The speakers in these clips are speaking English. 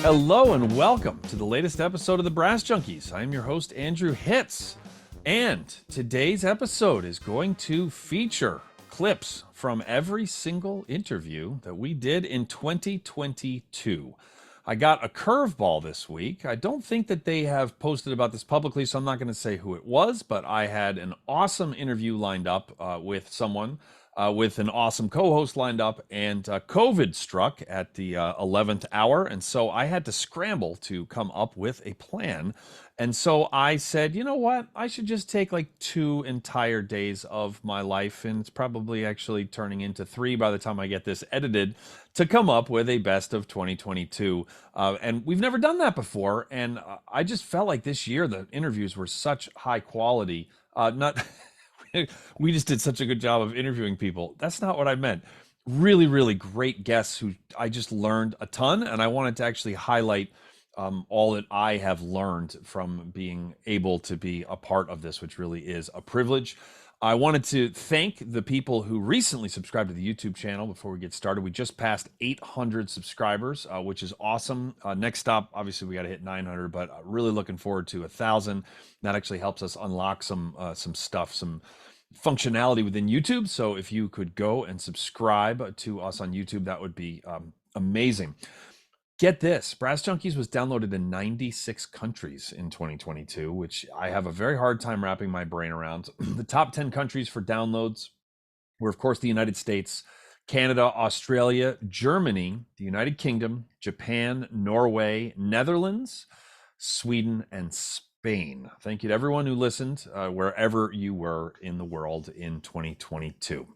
Hello and welcome to the latest episode of the Brass Junkies. I'm your host, Andrew Hitz, and today's episode is going to feature clips from every single interview that we did in 2022. I got a curveball this week. I don't think that they have posted about this publicly, so I'm not going to say who it was, but I had an awesome interview lined up with someone with an awesome co-host lined up, and COVID struck at the 11th hour, and so I had to scramble to come up with a plan. And so I said, you know what, I should just take like 2 entire days of my life, and it's probably actually turning into 3 by the time I get this edited, to come up with a best of 2022. And we've never done that before, and I just felt like this year the interviews were such high quality. We just did such a good job of interviewing people. That's not what I meant. Really, really great guests who I just learned a ton, and I wanted to actually highlight all that I have learned from being able to be a part of this, which really is a privilege. I wanted to thank the people who recently subscribed to the YouTube channel. Before we get started, we just passed 800 subscribers, which is awesome. Next stop, obviously, we got to hit 900, but really looking forward to 1,000. That actually helps us unlock some stuff, some functionality within YouTube. So if you could go and subscribe to us on YouTube, that would be amazing. Get this, Brass Junkies was downloaded in 96 countries in 2022, which I have a very hard time wrapping my brain around. The top 10 countries for downloads were, of course, the United States, Canada, Australia, Germany, the United Kingdom, Japan, Norway, Netherlands, Sweden, and Spain. Thank you to everyone who listened, wherever you were in the world in 2022.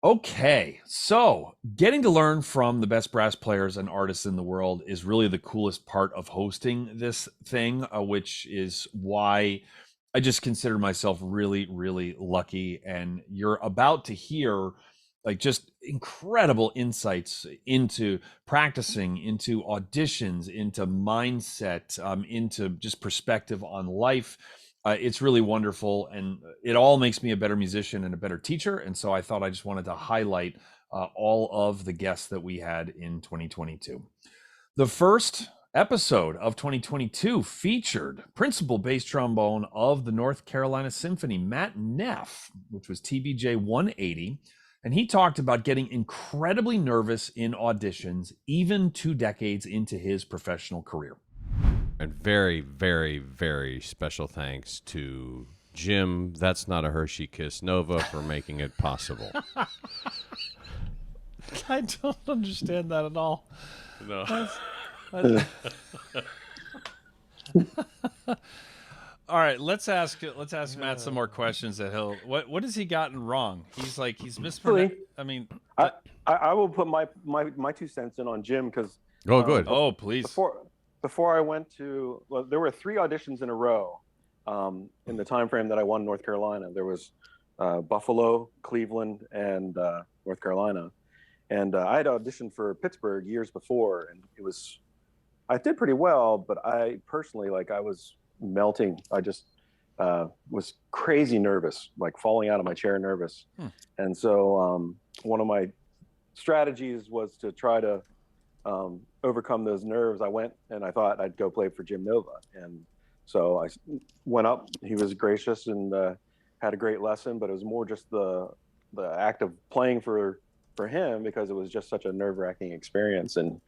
Okay, so getting to learn from the best brass players and artists in the world is really the coolest part of hosting this thing, which is why I just consider myself really, really lucky. And you're about to hear like just incredible insights into practicing, into auditions, into mindset, into just perspective on life. It's really wonderful, and it all makes me a better musician and a better teacher. And so I thought I just wanted to highlight all of the guests that we had in 2022. The first episode of 2022 featured principal bass trombone of the North Carolina Symphony, Matt Neff, which was TBJ180. And he talked about getting incredibly nervous in auditions, even 2 decades into his professional career. And very, very, very special thanks to Jim, That's Not a Hershey Kiss Nova, for making it possible. I don't understand that at all. No. All right, let's ask Matt some more questions. That what has he gotten wrong? He's mispronounced. I mean, I will put my 2 cents in on Jim because. Oh, good. Oh, please. Before I went to, well, there were 3 auditions in a row in the time frame that I won North Carolina. There was Buffalo, Cleveland, and North Carolina. And I had auditioned for Pittsburgh years before, and I did pretty well, but I personally, I was melting. I just was crazy nervous, like falling out of my chair nervous. And so one of my strategies was to try to overcome those nerves. I went and I thought I'd go play for Jim Nova, and so I went up. He was gracious and had a great lesson, but it was more just the act of playing for him, because it was just such a nerve-wracking experience, and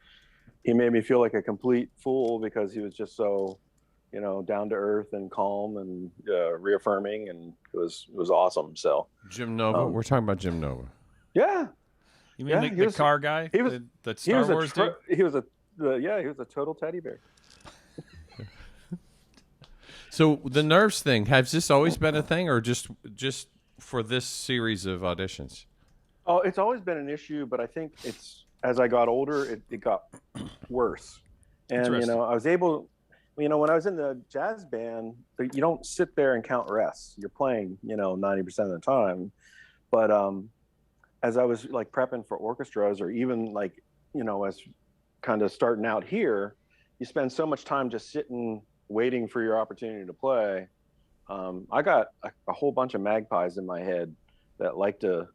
he made me feel like a complete fool because he was just so down to earth and calm and reaffirming, and it was awesome. So Jim Nova, we're talking about Jim Nova. Yeah. You mean the car guy? He was the Star Wars dude? He was a total teddy bear. So the nerves thing, has this always been a thing, or just for this series of auditions? Oh, it's always been an issue, but I think it's, as I got older, it got worse. And I was able, when I was in the jazz band, you don't sit there and count rests. You're playing 90% of the time. But as I was prepping for orchestras, or even as kind of starting out here, you spend so much time just sitting, waiting for your opportunity to play. I got a whole bunch of magpies in my head that like to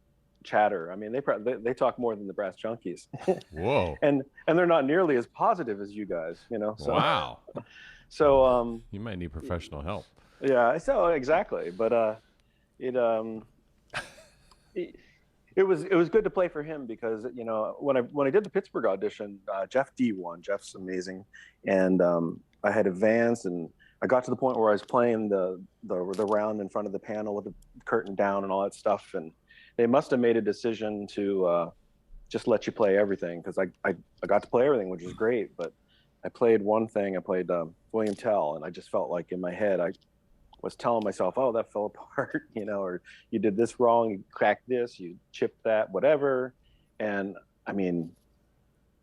chatter. I mean, they talk more than the Brass Junkies. Whoa. and they're not nearly as positive as you guys, you know. So, Wow. So You might need professional help. yeah, so exactly. But it it was good to play for him because, you know, when I did the Pittsburgh audition, Jeff D won. Jeff's amazing, and I had advanced, and I got to the point where I was playing the round in front of the panel with the curtain down and all that stuff, and they must have made a decision to just let you play everything, because I got to play everything, which was great, but I played one thing. I played William Tell, and I just felt like in my head I was telling myself, oh, that fell apart, you know, or you did this wrong, you cracked this, you chipped that, whatever. And I mean,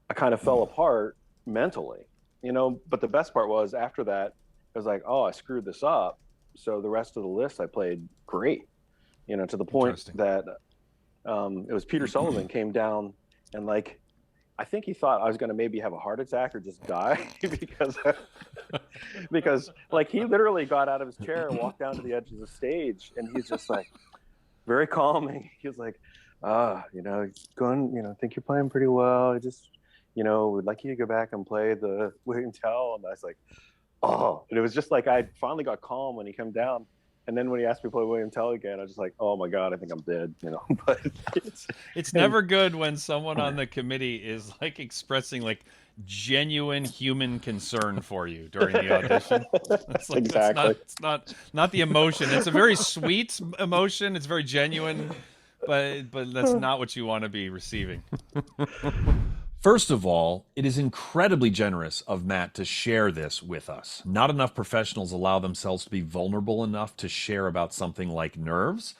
I kind of fell apart mentally, you know, but the best part was after that, I was like, oh, I screwed this up. So the rest of the list I played great, you know, to the point that it was Peter Sullivan came down, and like, I think he thought I was going to maybe have a heart attack or just die because like he literally got out of his chair and walked down to the edge of the stage, and he's just like very calming. He was like, you know, going, you know, I think you're playing pretty well. I just, you know, would like you to go back and play the William Tell. And I was like, oh, and it was just like, I finally got calm when he came down. And then when he asked me to play William Tell again, I was just like, oh my God, I think I'm dead, you know. But it's never good when someone on the committee is like expressing like genuine human concern for you during the audition. It's like, exactly. It's not the emotion. It's a very sweet emotion. It's very genuine, but that's not what you want to be receiving. First of all, it is incredibly generous of Matt to share this with us. Not enough professionals allow themselves to be vulnerable enough to share about something like nerves.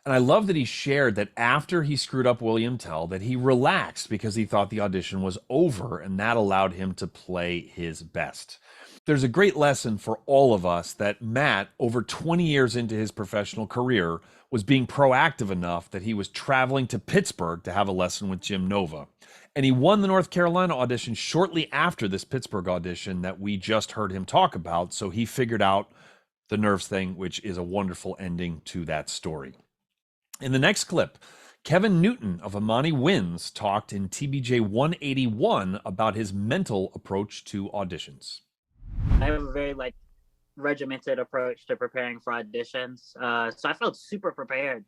And I love that he shared that after he screwed up William Tell, that he relaxed because he thought the audition was over, and that allowed him to play his best. There's a great lesson for all of us that Matt, over 20 years into his professional career, was being proactive enough that he was traveling to Pittsburgh to have a lesson with Jim Nova. And he won the North Carolina audition shortly after this Pittsburgh audition that we just heard him talk about. So he figured out the nerves thing, which is a wonderful ending to that story. In the next clip, Kevin Newton of Imani Wins talked in TBJ 181 about his mental approach to auditions. I have a very regimented approach to preparing for auditions. So I felt super prepared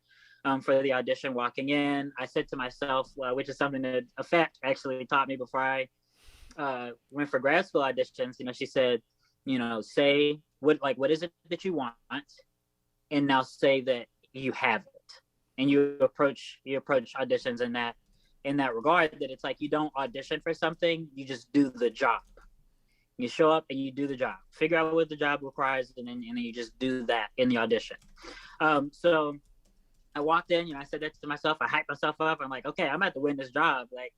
for the audition walking in. I said to myself, which is something that a fact actually taught me before I went for grad school auditions. You know, she said, you know, say what is it that you want, and now say that you have it. And you approach auditions in that regard, that it's like you don't audition for something, you just do the job. You show up and you do the job, figure out what the job requires, and then you just do that in the audition. So I walked in, you know, I said that to myself, I hyped myself up. I'm like, okay, I'm about to win this job. Like,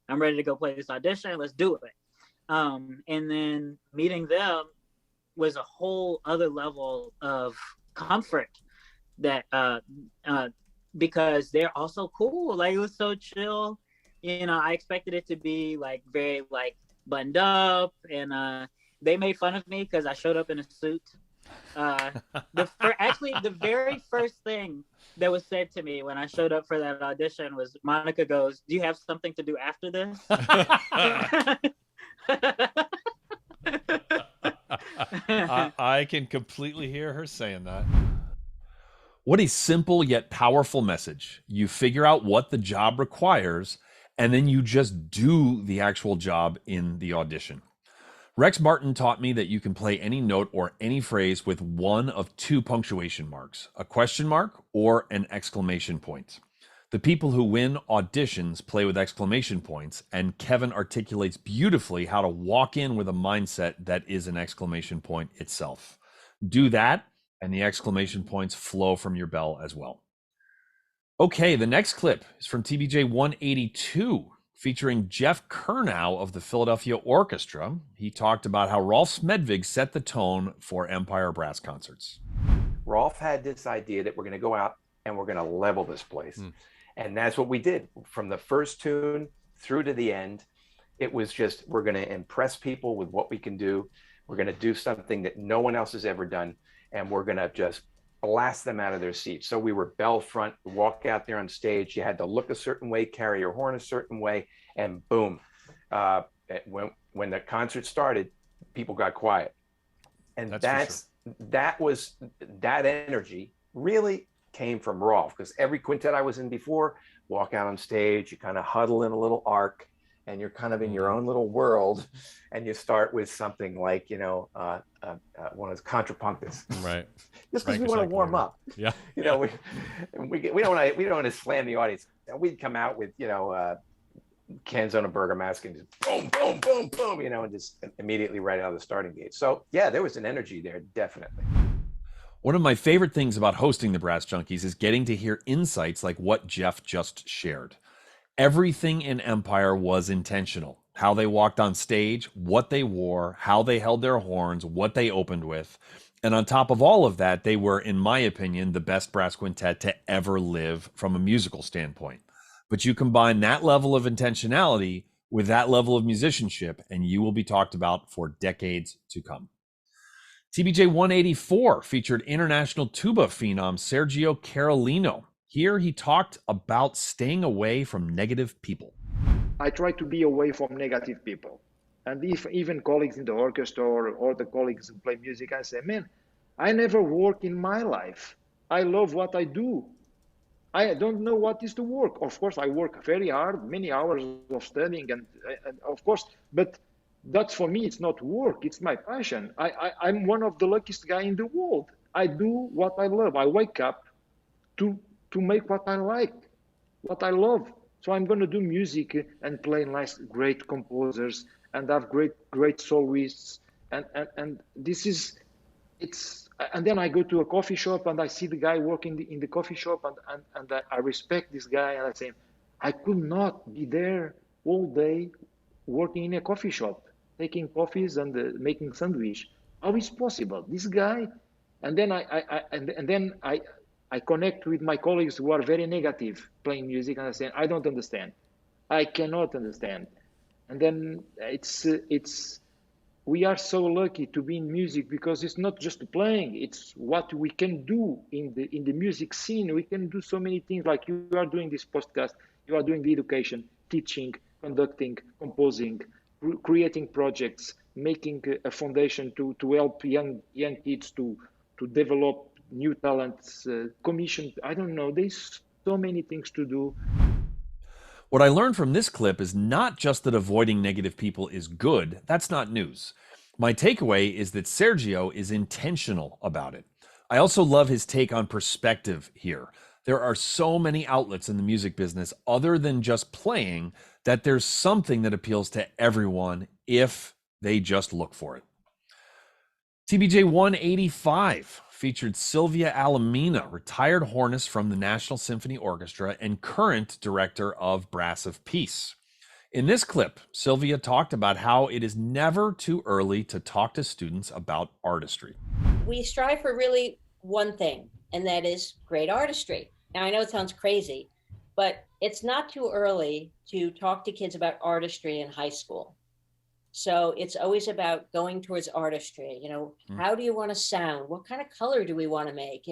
I'm ready to go play this audition. Let's do it. And then meeting them was a whole other level of comfort that, because they're also cool. Like, it was so chill. You know, I expected it to be like very like buttoned up, and they made fun of me because I showed up in a suit. Actually, the very first thing that was said to me when I showed up for that audition was, Monica goes, "Do you have something to do after this?" I can completely hear her saying that. What a simple yet powerful message. You figure out what the job requires, and then you just do the actual job in the audition. Rex Martin taught me that you can play any note or any phrase with one of two punctuation marks, a question mark or an exclamation point. The people who win auditions play with exclamation points, and Kevin articulates beautifully how to walk in with a mindset that is an exclamation point itself. Do that, and the exclamation points flow from your bell as well. Okay, the next clip is from TBJ 182, featuring Jeff Curnow of the Philadelphia Orchestra. He talked about how Rolf Smedvig set the tone for Empire Brass concerts. Rolf had this idea that we're going to go out and we're going to level this place. And that's what we did. From the first tune through to the end, it was just, we're going to impress people with what we can do. We're going to do something that no one else has ever done. And we're going to just blast them out of their seats. So we were bell front, walk out there on stage. You had to look a certain way, carry your horn a certain way, and boom. When the concert started, people got quiet. And that energy really came from Rolf, because every quintet I was in before, walk out on stage, you kind of huddle in a little arc, and you're kind of in your own little world, and you start with something like, one of those contrapunctus, right? Just because we want to warm up. Yeah. We don't want to slam the audience. And we'd come out with cans on a burger mask and just boom, boom, boom, boom, and just immediately right out of the starting gate. So yeah, there was an energy there, definitely. One of my favorite things about hosting the Brass Junkies is getting to hear insights like what Jeff just shared. Everything in Empire was intentional. How they walked on stage, what they wore, how they held their horns, what they opened with. And on top of all of that, they were, in my opinion, the best brass quintet to ever live from a musical standpoint. But you combine that level of intentionality with that level of musicianship, and you will be talked about for decades to come. TBJ184 featured international tuba phenom Sergio Carolino. Here he talked about staying away from negative people. I try to be away from negative people. And if even colleagues in the orchestra or the colleagues who play music, I say, man, I never work in my life. I love what I do. I don't know what is to work. Of course, I work very hard, many hours of studying, and of course, but that's for me, it's not work, it's my passion. I'm one of the luckiest guys in the world. I do what I love. I wake up to make what I like, what I love. So I'm going to do music and play nice, great composers and have great soloists. And this is, and then I go to a coffee shop and I see the guy working in the coffee shop and I respect this guy and I say, I could not be there all day working in a coffee shop, taking coffees and making sandwich. How is possible? This guy, and then I connect with my colleagues who are very negative playing music, and I say, I don't understand. I cannot understand. And then we are so lucky to be in music because it's not just playing, it's what we can do in the music scene. We can do so many things, like you are doing this podcast, you are doing the education, teaching, conducting, composing, creating projects, making a foundation to help young kids to develop new talents, commission. I don't know. There's so many things to do. What I learned from this clip is not just that avoiding negative people is good. That's not news. My takeaway is that Sergio is intentional about it. I also love his take on perspective here. There are so many outlets in the music business other than just playing that there's something that appeals to everyone if they just look for it. TBJ185 featured Sylvia Alimena, retired hornist from the National Symphony Orchestra and current director of Brass of Peace. In this clip, Sylvia talked about how it is never too early to talk to students about artistry. We strive for really one thing, and that is great artistry. Now, I know it sounds crazy, but it's not too early to talk to kids about artistry in high school. So it's always about going towards artistry. How do you want to sound? What kind of color do we want to make?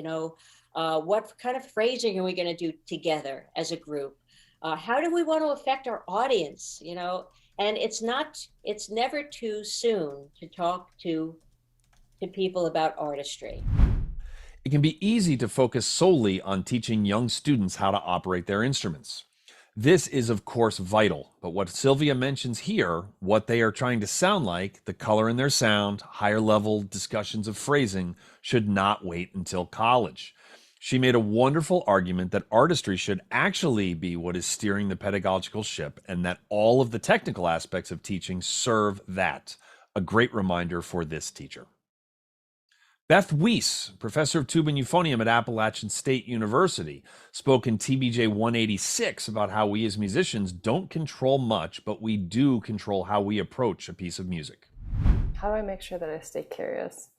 What kind of phrasing are we going to do together as a group? How do we want to affect our audience? And it's never too soon to talk to people about artistry. It can be easy to focus solely on teaching young students how to operate their instruments. This is, of course, vital, but what Sylvia mentions here, what they are trying to sound like, the color in their sound, higher level discussions of phrasing, should not wait until college. She made a wonderful argument that artistry should actually be what is steering the pedagogical ship and that all of the technical aspects of teaching serve that. A great reminder for this teacher. Beth Wiese, professor of tuba and euphonium at Appalachian State University, spoke in TBJ 186 about how we as musicians don't control much, but we do control how we approach a piece of music. How do I make sure that I stay curious?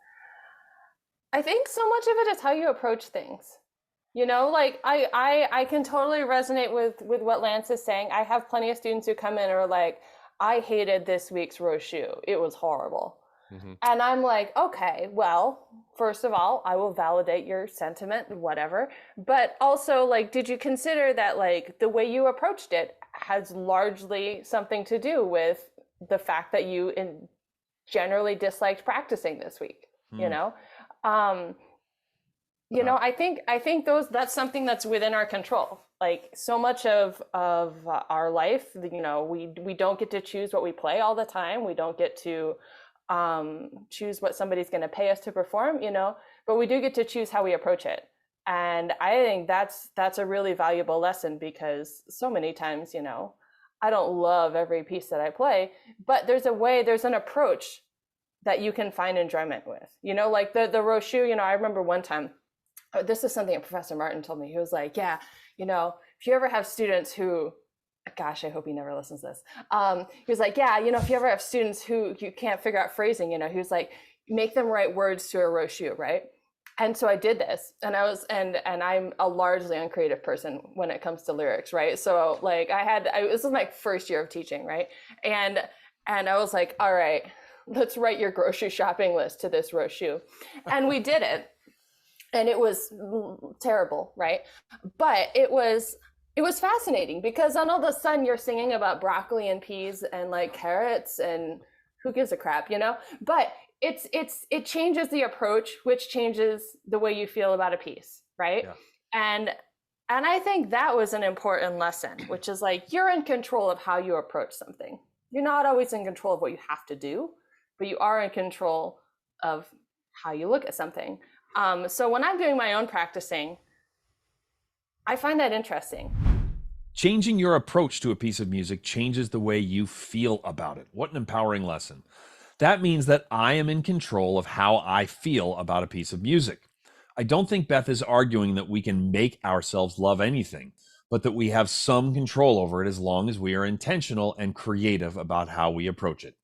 I think so much of it is how you approach things. I can totally resonate with what Lance is saying. I have plenty of students who come in and are like, I hated this week's Roche. It was horrible. And I'm like, okay, well, first of all, I will validate your sentiment, whatever. But also, like, did you consider that, like, the way you approached it has largely something to do with the fact that you generally disliked practicing this week, you know? You know, I think that's something that's within our control. Like, so much of our life, you know, we don't get to choose what we play all the time. We don't get to choose what somebody's going to pay us to perform, you know, but we do get to choose how we approach it. And I think that's a really valuable lesson, because so many times, you know, I don't love every piece that I play, but there's an approach that you can find enjoyment with, you know, like the Rochu. You know, I remember one time, this is something that Professor Martin told me. He was like, yeah, you know, if you ever have students who, gosh, I hope he never listens to this. He was like, yeah, you know, if you ever have students who you can't figure out phrasing, you know, he was like, make them write words to a Rochu, right? And so I did this, and I'm a largely uncreative person when it comes to lyrics, right? So like this was my first year of teaching, right? And I was like, all right, let's write your grocery shopping list to this Rochu. And we did it. And it was terrible, right? But it was fascinating, because then all of a sudden you're singing about broccoli and peas and like carrots, and who gives a crap, you know? But it changes the approach, which changes the way you feel about a piece, right? Yeah. And I think that was an important lesson, which is like, you're in control of how you approach something. You're not always in control of what you have to do, but you are in control of how you look at something. So when I'm doing my own practicing, I find that interesting. Changing your approach to a piece of music changes the way you feel about it. What an empowering lesson. That means that I am in control of how I feel about a piece of music. I don't think Beth is arguing that we can make ourselves love anything, but that we have some control over it as long as we are intentional and creative about how we approach it.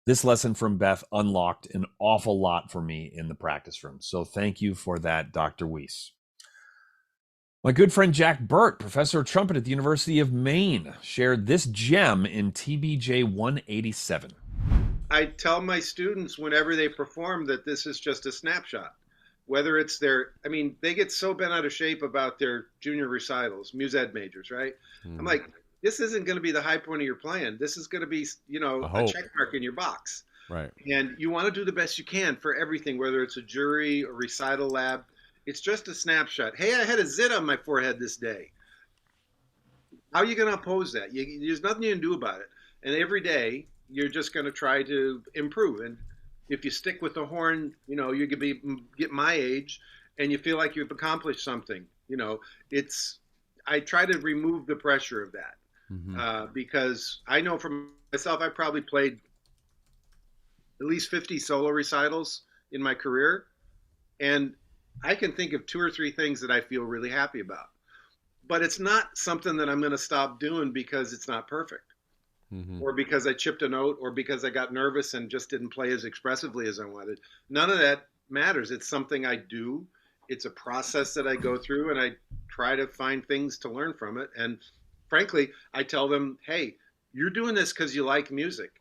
This lesson from Beth unlocked an awful lot for me in the practice room. So thank you for that, Dr. Wiese. My good friend Jack Burt, professor of trumpet at the University of Maine, shared this gem in TBJ187. I tell my students whenever they perform that this is just a snapshot. Whether it's they get so bent out of shape about their junior recitals, mus ed majors, right? I'm like, this isn't going to be the high point of your plan. This is going to be, you know, a check mark in your box. Right. And you want to do the best you can for everything, whether it's a jury, a recital lab. It's just a snapshot. Hey, I had a zit on my forehead this day. How are you going to oppose that? There's nothing you can do about it. And every day, you're just going to try to improve. And if you stick with the horn, you know, you could get my age and you feel like you've accomplished something. You know, I try to remove the pressure of that. Because I know for myself, I probably played at least 50 solo recitals in my career. And I can think of 2 or 3 things that I feel really happy about. But it's not something that I'm going to stop doing because it's not perfect. Or because I chipped a note, or because I got nervous and just didn't play as expressively as I wanted. None of that matters. It's something I do. It's a process that I go through, and I try to find things to learn from it. And frankly, I tell them, hey, you're doing this because you like music.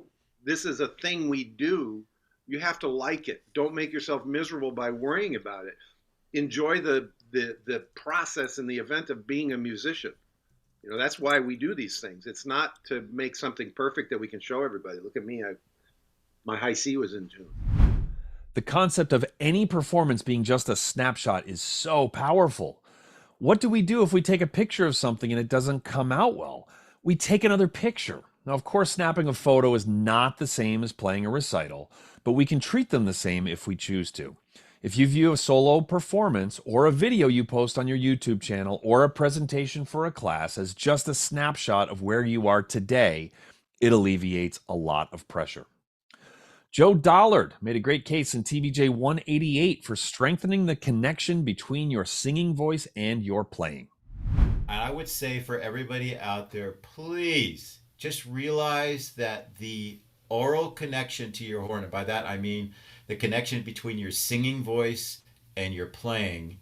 This is a thing we do. You have to like it. Don't make yourself miserable by worrying about it. Enjoy the process and the event of being a musician. You know, that's why we do these things. It's not to make something perfect that we can show everybody. Look at me. My high C was in tune. The concept of any performance being just a snapshot is so powerful. What do we do if we take a picture of something and it doesn't come out well? We take another picture. Now, of course, snapping a photo is not the same as playing a recital, but we can treat them the same if we choose to. If you view a solo performance or a video you post on your YouTube channel or a presentation for a class as just a snapshot of where you are today, it alleviates a lot of pressure. Joe Dollard made a great case in TBJ188 for strengthening the connection between your singing voice and your playing. And I would say for everybody out there, please just realize that the oral connection to your horn, and by that I mean the connection between your singing voice and your playing,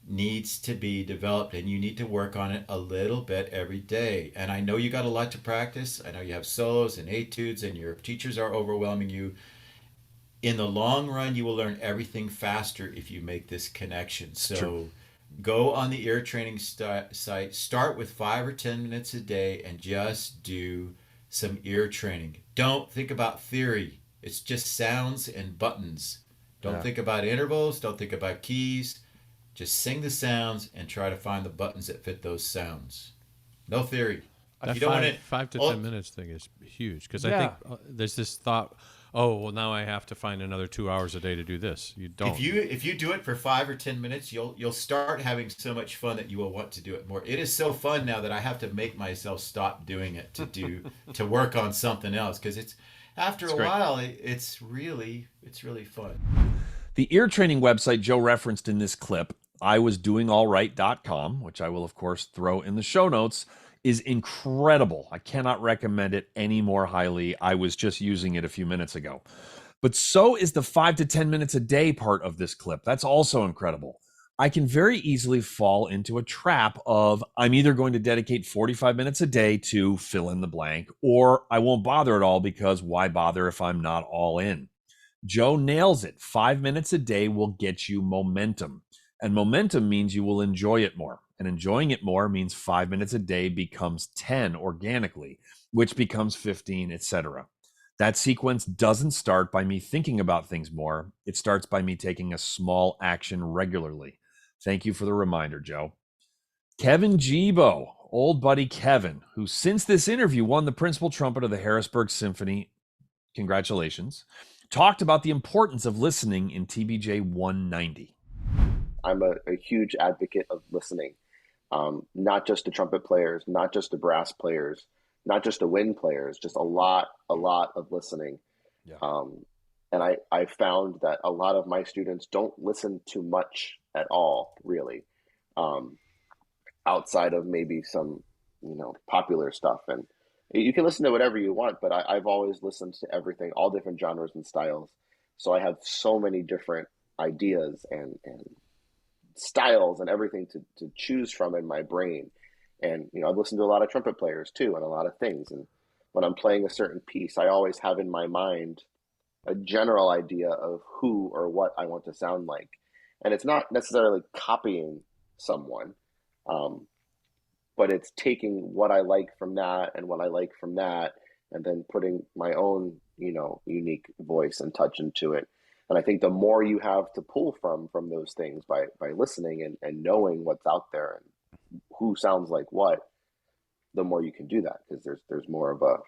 needs to be developed, and you need to work on it a little bit every day. And I know you got a lot to practice. I know you have solos and etudes and your teachers are overwhelming you. in the long run, you will learn everything faster if you make this connection. So go on the ear training site, start with 5 or 10 minutes a day and just do some ear training. Don't think about theory. It's just sounds and buttons. Don't think about intervals. Don't think about keys. Just sing the sounds and try to find the buttons that fit those sounds. No theory. That You don't want it. 5 to 10 minutes thing is huge because I think there's this thought, oh, well, now I have to find another 2 hours a day to do this. You don't. If you do it for 5 or 10 minutes, you'll start having so much fun that you will want to do it more. It is so fun now that I have to make myself stop doing it to work on something else, because after a while it's really fun. The ear training website Joe referenced in this clip, iwasdoingallright.com, which I will of course throw in the show notes, is incredible. I cannot recommend it any more highly. I was just using it a few minutes ago. But so is the 5 to 10 minutes a day part of this clip. That's also incredible. I can very easily fall into a trap of I'm either going to dedicate 45 minutes a day to fill in the blank, or I won't bother at all because why bother if I'm not all in? Joe nails it. 5 minutes a day will get you momentum. And momentum means you will enjoy it more. And enjoying it more means 5 minutes a day becomes 10 organically, which becomes 15, etc. That sequence doesn't start by me thinking about things more. It starts by me taking a small action regularly. Thank you for the reminder, Joe. Kevin Gebo, old buddy Kevin, who since this interview won the principal trumpet of the Harrisburg Symphony, congratulations, talked about the importance of listening in TBJ 190. I'm a huge advocate of listening, not just to trumpet players, not just to brass players, not just to wind players, just a lot of listening. Yeah. And I found that a lot of my students don't listen too much at all, really, outside of maybe some, popular stuff. And you can listen to whatever you want, but I've always listened to everything, all different genres and styles. So I have so many different ideas and styles and everything to choose from in my brain. And, I've listened to a lot of trumpet players too, and a lot of things. And when I'm playing a certain piece, I always have in my mind a general idea of who or what I want to sound like. And it's not necessarily copying someone, but it's taking what I like from that and what I like from that, and then putting my own, unique voice and touch into it. And I think the more you have to pull from those things by listening and knowing what's out there and who sounds like what, the more you can do that, because there's more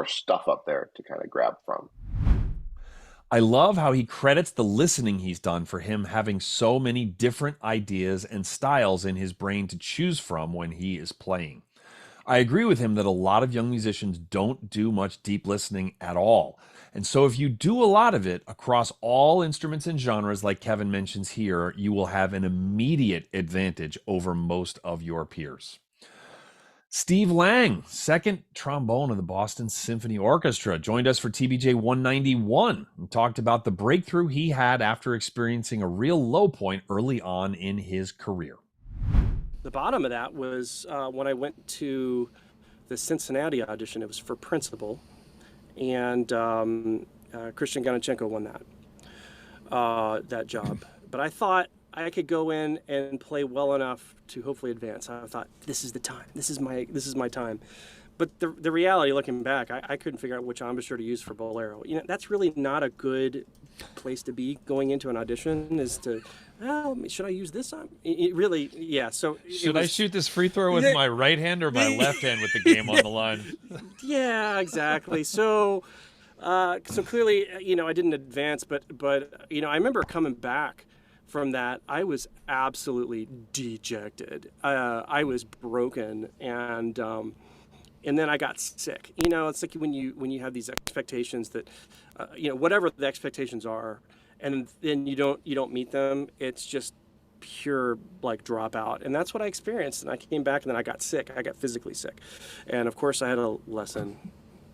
stuff up there to kind of grab from. I love how he credits the listening he's done for him having so many different ideas and styles in his brain to choose from when he is playing. I agree with him that a lot of young musicians don't do much deep listening at all. And so if you do a lot of it across all instruments and genres like Kevin mentions here, you will have an immediate advantage over most of your peers. Steve Lange, second trombone of the Boston Symphony Orchestra, joined us for TBJ 191 and talked about the breakthrough he had after experiencing a real low point early on in his career. The bottom of that was when I went to the Cincinnati audition. It was for principal, and Christian Ganuchenko won that job. But I thought I could go in and play well enough to hopefully advance. I thought, this is the time. This is my time. But the reality, looking back, I couldn't figure out which embouchure to use for Bolero. That's really not a good place to be going into an audition, is to, should I use this on? It really, yeah. So should I shoot this free throw with my right hand or my left hand with the game on the line? Yeah, exactly. So clearly, I didn't advance, but I remember coming back from that, I was absolutely dejected. I was broken, and then I got sick. It's like when you have these expectations that, whatever the expectations are, and then you don't meet them. It's just pure dropout, and that's what I experienced. And I came back, and then I got sick. I got physically sick, and of course I had a lesson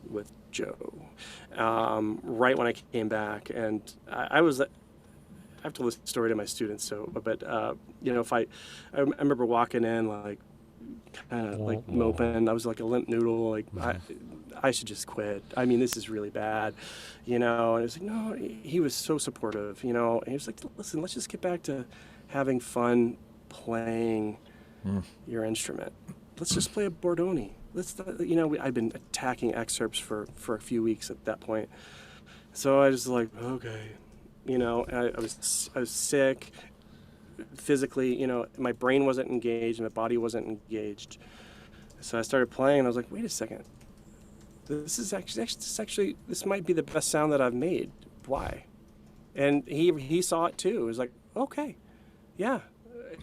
with Joe right when I came back, and I have to listen the story to my students. But if I remember walking in kind of moping. I was like a limp noodle. I should just quit. I mean, this is really bad, you know. And it's like, no, he was so supportive, you know. And he was like, listen, let's just get back to having fun playing your instrument. Let's just play a Bordoni. Let's, you know, I'd been attacking excerpts for a few weeks at that point. So I was like, okay, you know, I was sick physically, you know, my brain wasn't engaged, my body wasn't engaged. So I started playing, and I was like, wait a second. This might be the best sound that I've made. Why? And he saw it too. It was like, okay, yeah,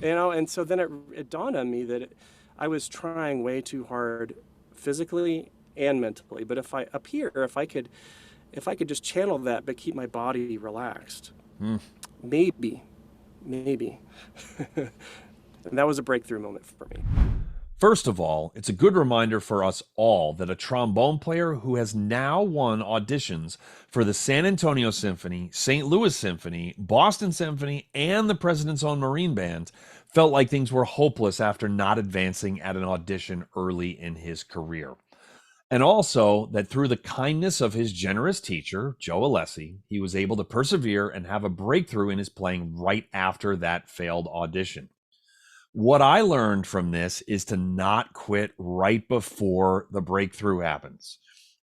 you know. And so then it dawned on me that I was trying way too hard, physically and mentally. But if I could just channel that, but keep my body relaxed, maybe. And that was a breakthrough moment for me. First of all, it's a good reminder for us all that a trombone player who has now won auditions for the San Antonio Symphony, St. Louis Symphony, Boston Symphony, and the President's Own Marine Band felt like things were hopeless after not advancing at an audition early in his career. And also that through the kindness of his generous teacher, Joe Alessi, he was able to persevere and have a breakthrough in his playing right after that failed audition. What I learned from this is to not quit right before the breakthrough happens.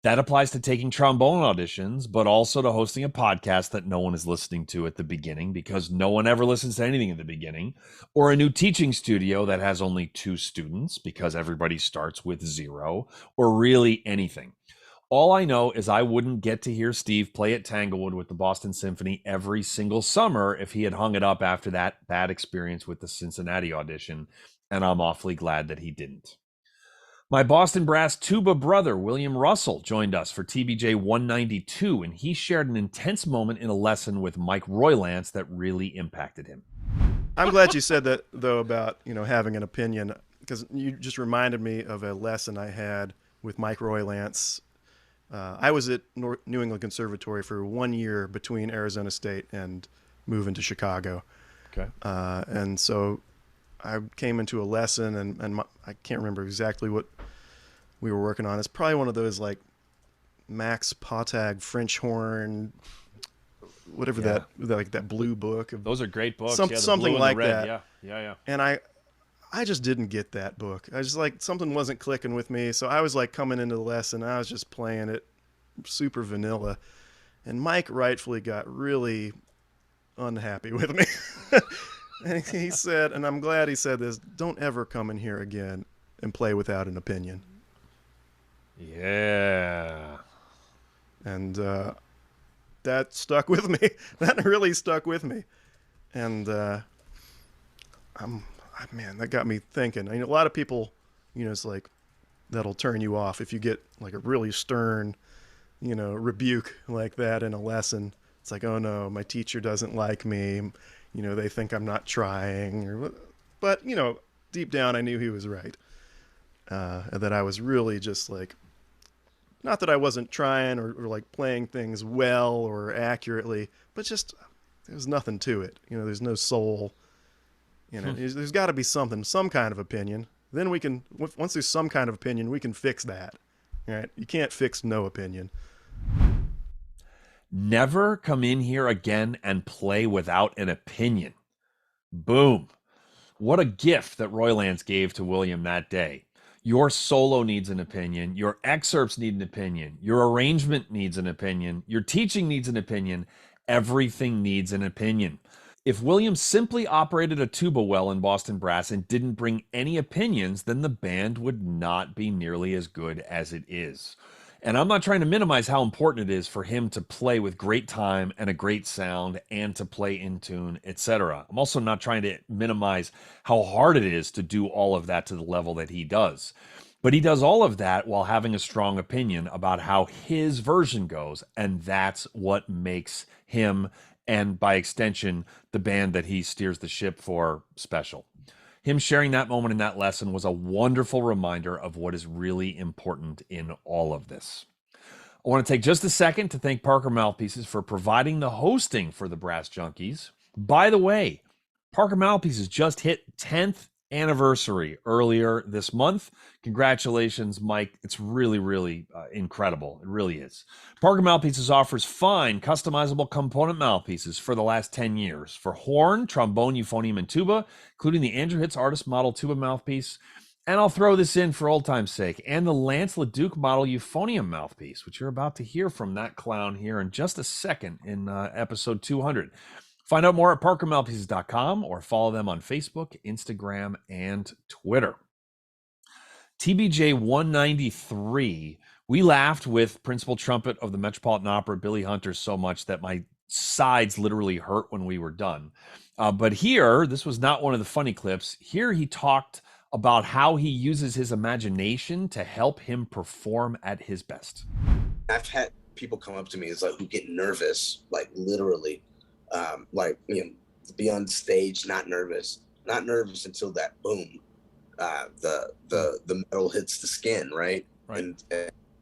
That applies to taking trombone auditions, but also to hosting a podcast that no one is listening to at the beginning, because no one ever listens to anything at the beginning, or a new teaching studio that has only 2 students because everybody starts with 0, or really anything. All I know is I wouldn't get to hear Steve play at Tanglewood with the Boston Symphony every single summer if he had hung it up after that bad experience with the Cincinnati audition, and I'm awfully glad that he didn't. My Boston Brass tuba brother, William Russell, joined us for TBJ 192, and he shared an intense moment in a lesson with Mike Roylance that really impacted him. I'm glad you said that, though, about, you know, having an opinion, because you just reminded me of a lesson I had with Mike Roylance. I was at New England Conservatory for 1 year between Arizona State and moving to Chicago. Okay. And so I came into a lesson, and I can't remember exactly what we were working on. It's probably one of those like Max Potag French horn, whatever that blue book. Those are great books. Something like that. Yeah. And I just didn't get that book. I just like something wasn't clicking with me. So I was like coming into the lesson, I was just playing it super vanilla. And Mike rightfully got really unhappy with me. And he said, and I'm glad he said this, don't ever come in here again and play without an opinion. Yeah. And that stuck with me. That really stuck with me. And man, that got me thinking. I mean, a lot of people, you know, it's like that'll turn you off if you get like a really stern, you know, rebuke like that in a lesson. It's like, oh no, my teacher doesn't like me. You know, they think I'm not trying. But, you know, deep down I knew he was right. And that I was really just like, not that I wasn't trying or like playing things well or accurately, but just there was nothing to it. You know, there's no soul. You know, there's got to be something, some kind of opinion. Then we can, once there's some kind of opinion, we can fix that. Right? You can't fix no opinion. Never come in here again and play without an opinion. Boom. What a gift that Roylance gave to William that day. Your solo needs an opinion. Your excerpts need an opinion. Your arrangement needs an opinion. Your teaching needs an opinion. Everything needs an opinion. If William simply operated a tuba well in Boston Brass and didn't bring any opinions, then the band would not be nearly as good as it is. And I'm not trying to minimize how important it is for him to play with great time and a great sound and to play in tune, etc. I'm also not trying to minimize how hard it is to do all of that to the level that he does. But he does all of that while having a strong opinion about how his version goes, and that's what makes him, and by extension, the band that he steers the ship for, special. Him sharing that moment in that lesson was a wonderful reminder of what is really important in all of this. I want to take just a second to thank Parker Mouthpieces for providing the hosting for the Brass Junkies. By the way, Parker Mouthpieces just hit 10th anniversary earlier this month. Congratulations, Mike. It's really, really incredible. It really is. Parker Mouthpieces offers fine, customizable component mouthpieces for the last 10 years for horn, trombone, euphonium, and tuba, including the Andrew Hitz Artist Model tuba mouthpiece. And I'll throw this in for old time's sake, and the Lance LeDuc Model euphonium mouthpiece, which you're about to hear from that clown here in just a second in episode 200. Find out more at parkermouthpieces.com or follow them on Facebook, Instagram, and Twitter. TBJ193, we laughed with principal trumpet of the Metropolitan Opera, Billy Hunter, so much that my sides literally hurt when we were done. But here, this was not one of the funny clips. Here he talked about how he uses his imagination to help him perform at his best. I've had people come up to me, it's like, who get nervous, like literally, like, you know, be on stage, not nervous until that boom, the metal hits the skin, right? And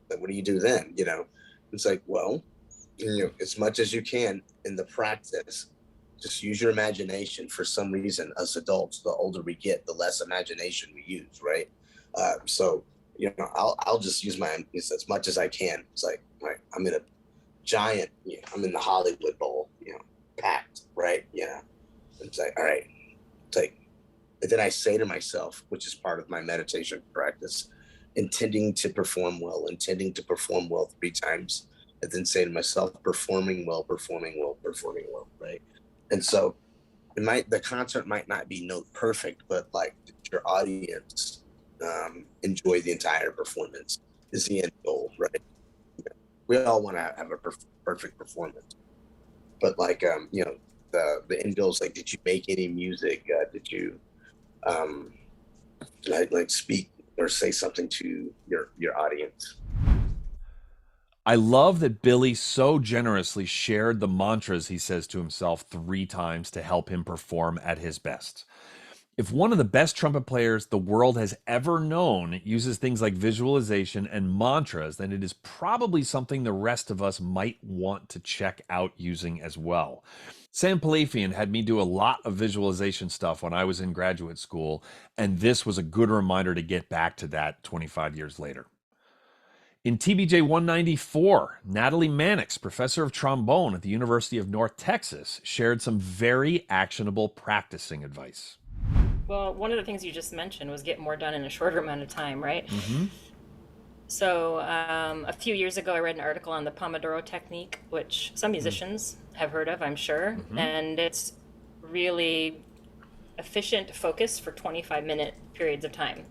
what do you do then? You know, it's like, well, you know, as much as you can in the practice, just use your imagination. For some reason, us adults, the older we get, the less imagination we use, right? So, you know, I'll just use my as much as I can. It's like, right, I'm in a giant, you know, I'm in the Hollywood Bowl, you know, packed, right? You know, it's like, all right, it's like, and then I say to myself, which is part of my meditation practice, intending to perform well 3 times, and then say to myself, performing well, right? And so the concert might not be note perfect, but like your audience enjoy the entire performance is the end goal, right? We all want to have a perfect performance, but like, you know, the end goal is like, did you make any music? Did you like speak or say something to your audience? I love that Billy so generously shared the mantras he says to himself 3 times to help him perform at his best. If one of the best trumpet players the world has ever known uses things like visualization and mantras, then it is probably something the rest of us might want to check out using as well. Sam Palafian had me do a lot of visualization stuff when I was in graduate school, and this was a good reminder to get back to that 25 years later. In TBJ194, Natalie Mannix, professor of trombone at the University of North Texas, shared some very actionable practicing advice. Well, one of the things you just mentioned was get more done in a shorter amount of time, right? Mm-hmm. So a few years ago, I read an article on the Pomodoro technique, which some musicians have heard of, I'm sure. Mm-hmm. And it's really efficient focus for 25-minute periods of time.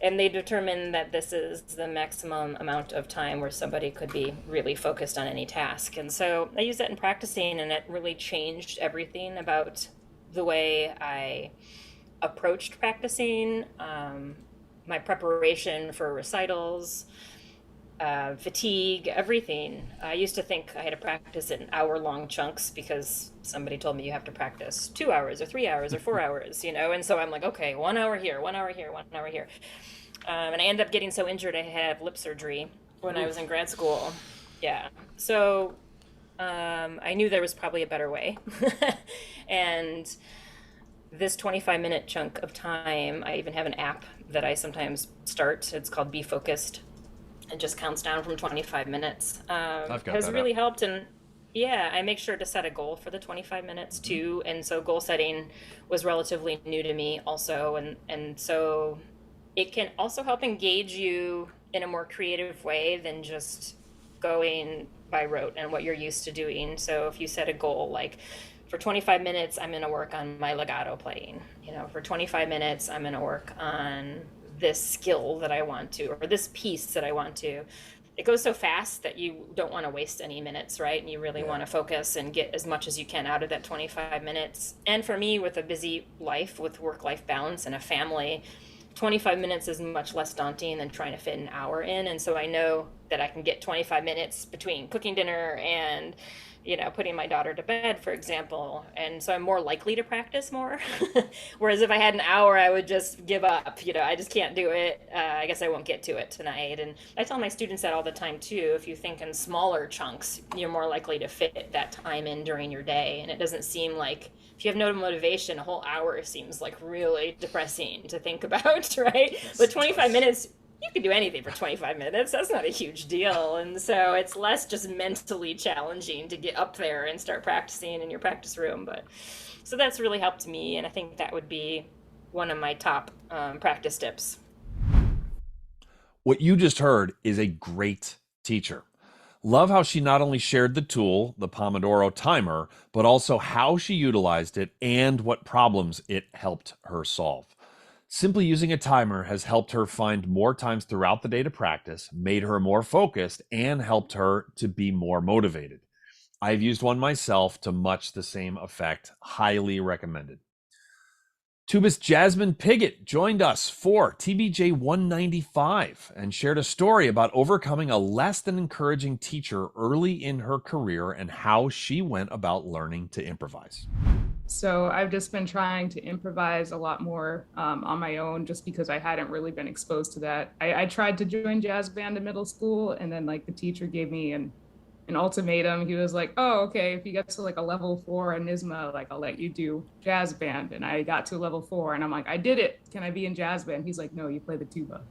And they determined that this is the maximum amount of time where somebody could be really focused on any task. And so I used that in practicing, and it really changed everything about the way I approached practicing, my preparation for recitals, fatigue, everything. I used to think I had to practice in hour-long chunks because somebody told me you have to practice 2 hours or 3 hours or 4 hours, you know? And so I'm like, okay, 1 hour here, 1 hour here, 1 hour here. And I ended up getting so injured I had to have lip surgery when I was in grad school. Yeah. So I knew there was probably a better way. And this 25-minute chunk of time, I even have an app that I sometimes start. It's called Be Focused. It just counts down from 25 minutes. Has really helped. And yeah, I make sure to set a goal for the 25 minutes too. And so goal setting was relatively new to me also. And so it can also help engage you in a more creative way than just going by rote and what you're used to doing. So if you set a goal, like for 25 minutes, I'm going to work on my legato playing, you know, for 25 minutes, I'm going to work on this skill that I want to, or this piece that I want to. It goes so fast that you don't want to waste any minutes, right? And you really want to focus and get as much as you can out of that 25 minutes. And for me, with a busy life, with work-life balance and a family, 25 minutes is much less daunting than trying to fit an hour in. And so I know that I can get 25 minutes between cooking dinner and, you know, putting my daughter to bed, for example. And so I'm more likely to practice more. Whereas if I had an hour, I would just give up. You know, I just can't do it. I guess I won't get to it tonight. And I tell my students that all the time too. If you think in smaller chunks, you're more likely to fit that time in during your day. And it doesn't seem like if you have no motivation, a whole hour seems like really depressing to think about, right? But 25 minutes, you can do anything for 25 minutes. That's not a huge deal. And so it's less just mentally challenging to get up there and start practicing in your practice room. But so that's really helped me. And I think that would be one of my top practice tips. What you just heard is a great teacher. Love how she not only shared the tool, the Pomodoro timer, but also how she utilized it and what problems it helped her solve. Simply using a timer has helped her find more times throughout the day to practice, made her more focused, and helped her to be more motivated. I've used one myself to much the same effect. Highly recommended. Tubist Jasmine Pigott joined us for TBJ 195 and shared a story about overcoming a less than encouraging teacher early in her career and how she went about learning to improvise. So I've just been trying to improvise a lot more on my own, just because I hadn't really been exposed to that. I tried to join jazz band in middle school, and then like the teacher gave me an ultimatum. He was like, oh, okay, if you get to like a level 4 in NYSSMA, like I'll let you do jazz band. And I got to level 4 and I'm like, I did it. Can I be in jazz band? He's like, no, you play the tuba.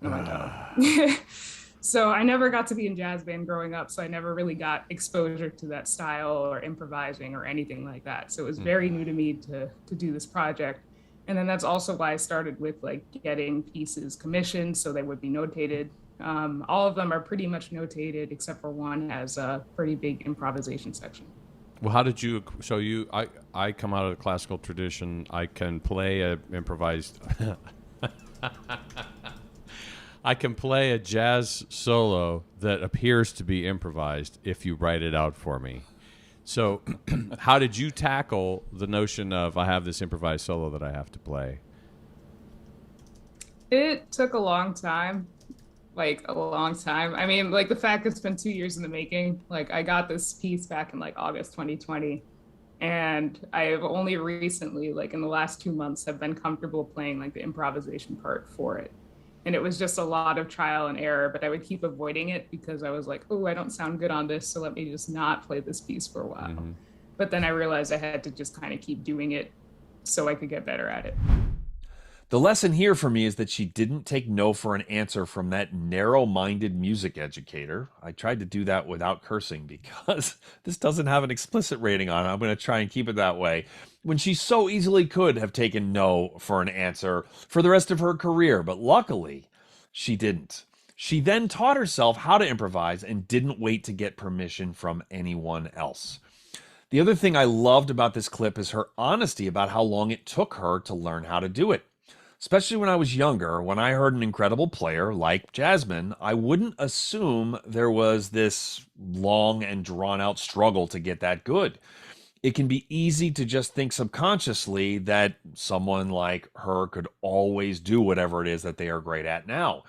And I'm like, oh. So I never got to be in jazz band growing up. So I never really got exposure to that style or improvising or anything like that. So it was very new to me to do this project. And then that's also why I started with like getting pieces commissioned so they would be notated. All of them are pretty much notated except for one has a pretty big improvisation section. Well, how did you, so you, I come out of the classical tradition. I can play a improvised, I can play a jazz solo that appears to be improvised if you write it out for me. So how did you tackle the notion of I have this improvised solo that I have to play? It took a long time. Like a long time. I mean, like the fact it's been 2 years in the making. Like I got this piece back in like August 2020, and I have only recently, like in the last 2 months, have been comfortable playing like the improvisation part for it. And it was just a lot of trial and error, but I would keep avoiding it because I was like, oh, I don't sound good on this, so let me just not play this piece for a while. Mm-hmm. But then I realized I had to just kind of keep doing it so I could get better at it. The lesson here for me is that she didn't take no for an answer from that narrow-minded music educator. I tried to do that without cursing because this doesn't have an explicit rating on it. I'm going to try and keep it that way. When she so easily could have taken no for an answer for the rest of her career, but luckily she didn't. She then taught herself how to improvise and didn't wait to get permission from anyone else. The other thing I loved about this clip is her honesty about how long it took her to learn how to do it. Especially when I was younger, when I heard an incredible player like Jasmine, I wouldn't assume there was this long and drawn-out struggle to get that good. It can be easy to just think subconsciously that someone like her could always do whatever it is that they are great at now.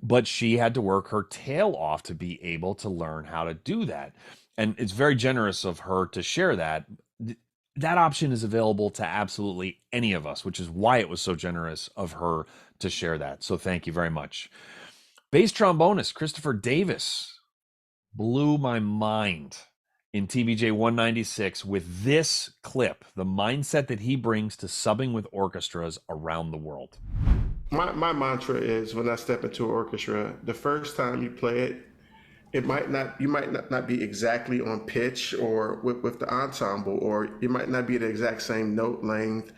But she had to work her tail off to be able to learn how to do that. And it's very generous of her to share that. That option is available to absolutely any of us, which is why it was so generous of her to share that. So thank you very much. Bass trombonist Christopher Davis blew my mind in TBJ 196 with this clip, the mindset that he brings to subbing with orchestras around the world. My mantra is when I step into an orchestra, the first time you play it, you might not be exactly on pitch or with the ensemble, or you might not be the exact same note length.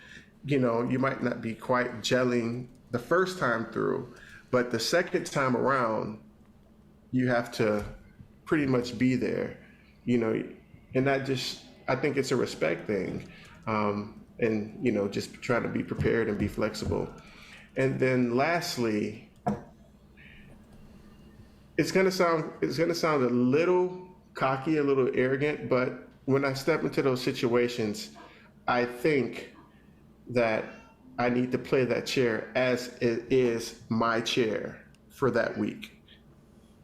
You know, you might not be quite gelling the first time through, but the second time around, you have to pretty much be there, you know, and I think it's a respect thing. And, you know, just trying to be prepared and be flexible. And then lastly, it's gonna sound a little cocky, a little arrogant, but when I step into those situations, I think that I need to play that chair as it is my chair for that week.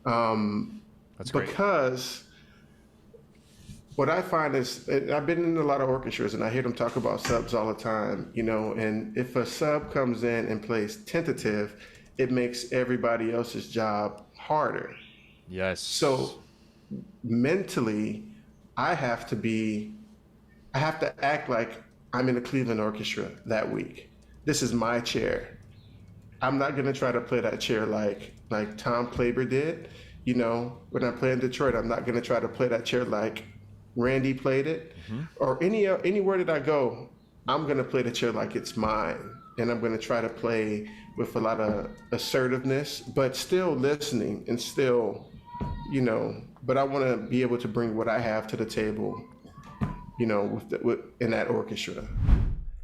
That's great. Because what I find is, I've been in a lot of orchestras and I hear them talk about subs all the time, you know, and if a sub comes in and plays tentative, it makes everybody else's job harder. Yes. So mentally, I have to act like I'm in the Cleveland Orchestra that week. This is my chair. I'm not going to try to play that chair like Tom Klaber did. You know, when I play in Detroit, I'm not going to try to play that chair like Randy played it. Or anywhere that I go, I'm going to play the chair like it's mine. And I'm going to try to play with a lot of assertiveness, but still listening and still, you know, but I want to be able to bring what I have to the table, you know, in that orchestra.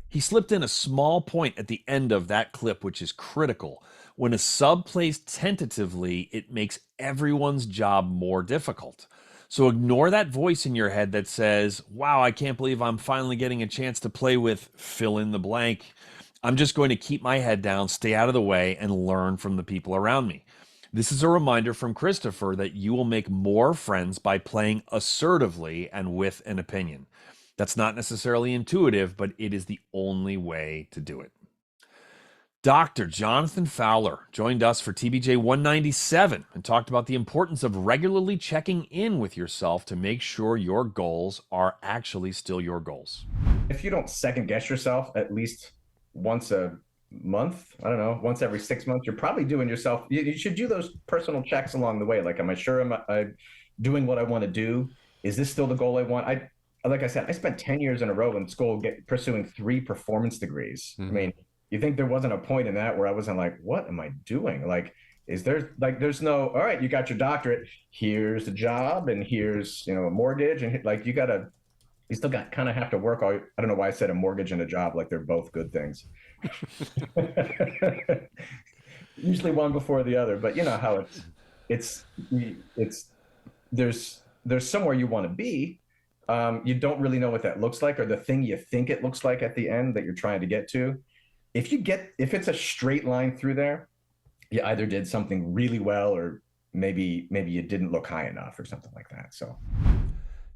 He slipped in a small point at the end of that clip, which is critical. When a sub plays tentatively, it makes everyone's job more difficult. So ignore that voice in your head that says, wow, I can't believe I'm finally getting a chance to play with fill in the blank. I'm just going to keep my head down, stay out of the way, and learn from the people around me. This is a reminder from Christopher that you will make more friends by playing assertively and with an opinion. That's not necessarily intuitive, but it is the only way to do it. Dr. Jonathan Fowler joined us for TBJ 197 and talked about the importance of regularly checking in with yourself to make sure your goals are actually still your goals. If you don't second guess yourself at least once a month, I don't know, once every 6 months, you're probably doing yourself. You should do those personal checks along the way. Like, am I sure I'm doing what I want to do? Is this still the goal I want? Like I said, I spent 10 years in a row in school pursuing 3 performance degrees. I mean, you think there wasn't a point in that where I wasn't like, what am I doing? Like, there's no, all right, you got your doctorate, here's the job, and here's, you know, a mortgage, and like, you still kind of have to work all, I don't know why I said a mortgage and a job, like they're both good things. Usually one before the other, but you know how there's somewhere you want to be. You don't really know what that looks like, or the thing you think it looks like at the end that you're trying to get to. If it's a straight line through there, you either did something really well, or maybe you didn't look high enough or something like that. So